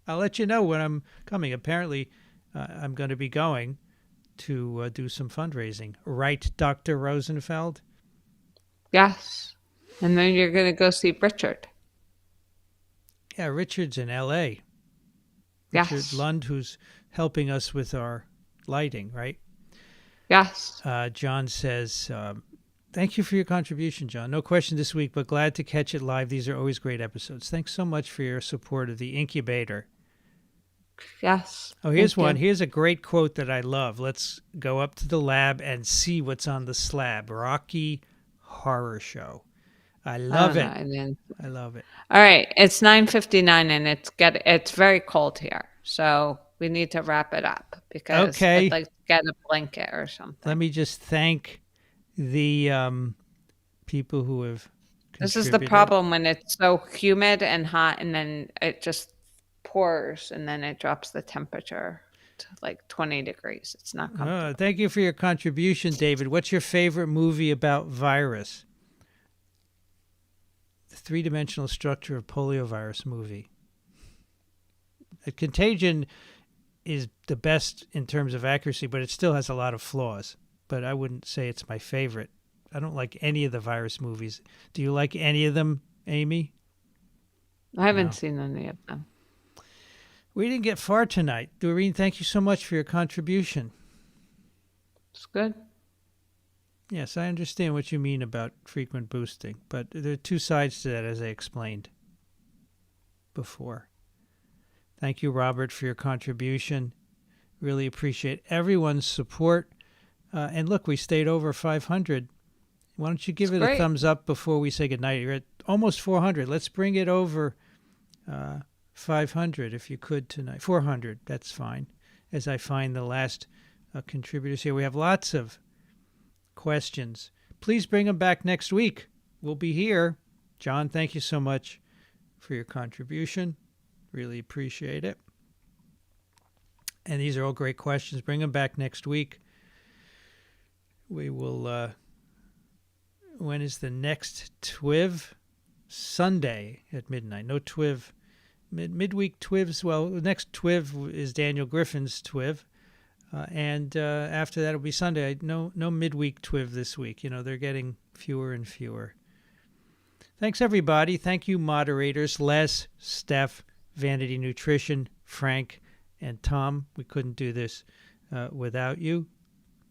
I'll let you know when I'm coming. Apparently, I'm going to be going to do some fundraising. Right, Dr. Rosenfeld? Yes. And then you're going to go see Richard. Yeah, Richard's in L.A. Yes. Richard Lund, who's helping us with our lighting, right? Yes. John says, thank you for your contribution, John. No question this week, but glad to catch it live. These are always great episodes. Thanks so much for your support of the incubator. Yes. Oh, here's one. Here's a great quote that I love. Let's go up to the lab and see what's on the slab. Rocky Horror Show. I love it. I love it. All right. It's 9:59 and it's very cold here. So we need to wrap it up because I'd like to get a blanket or something. Let me just thank the people who have contributed. This is the problem when it's so humid and hot and then it just pours and then it drops the temperature to like 20 degrees. It's not comfortable. Thank you for your contribution, David. What's your favorite movie about virus? the three-dimensional structure of poliovirus movie. Contagion is the best in terms of accuracy, but it still has a lot of flaws. But I wouldn't say it's my favorite. I don't like any of the virus movies. Do you like any of them, Amy? I haven't seen any of them. We didn't get far tonight. Doreen, thank you so much for your contribution. It's good. Yes, I understand what you mean about frequent boosting, but there are two sides to that, as I explained before. Thank you, Robert, for your contribution. Really appreciate everyone's support. And look, we stayed over 500. Why don't you give it a thumbs up before we say goodnight? You're at almost 400. Let's bring it over 500 if you could tonight. 400, that's fine. As I find the last contributors here. We have lots of questions. Please bring them back next week. We'll be here. John, thank you so much for your contribution. Really appreciate it. And these are all great questions. Bring them back next week. We will... when is the next TWIV? Sunday at midnight. No TWIV. Midweek TWIVs. Well, the next TWIV is Daniel Griffin's TWIV. And after that, it'll be Sunday. No midweek TWIV this week. You know, they're getting fewer and fewer. Thanks, everybody. Thank you, moderators. Les, Steph, Vanity Nutrition, Frank, and Tom. We couldn't do this without you.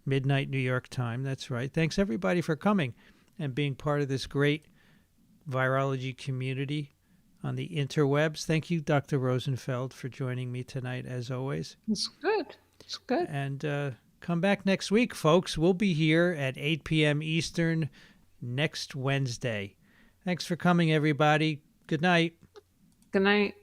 Midnight New York time. That's right. Thanks, everybody, for coming and being part of this great virology community on the interwebs. Thank you, Dr. Rosenfeld, for joining me tonight, as always. It's good. It's good. And come back next week, folks. We'll be here at 8 p.m. Eastern next Wednesday. Thanks for coming, everybody. Good night. Good night.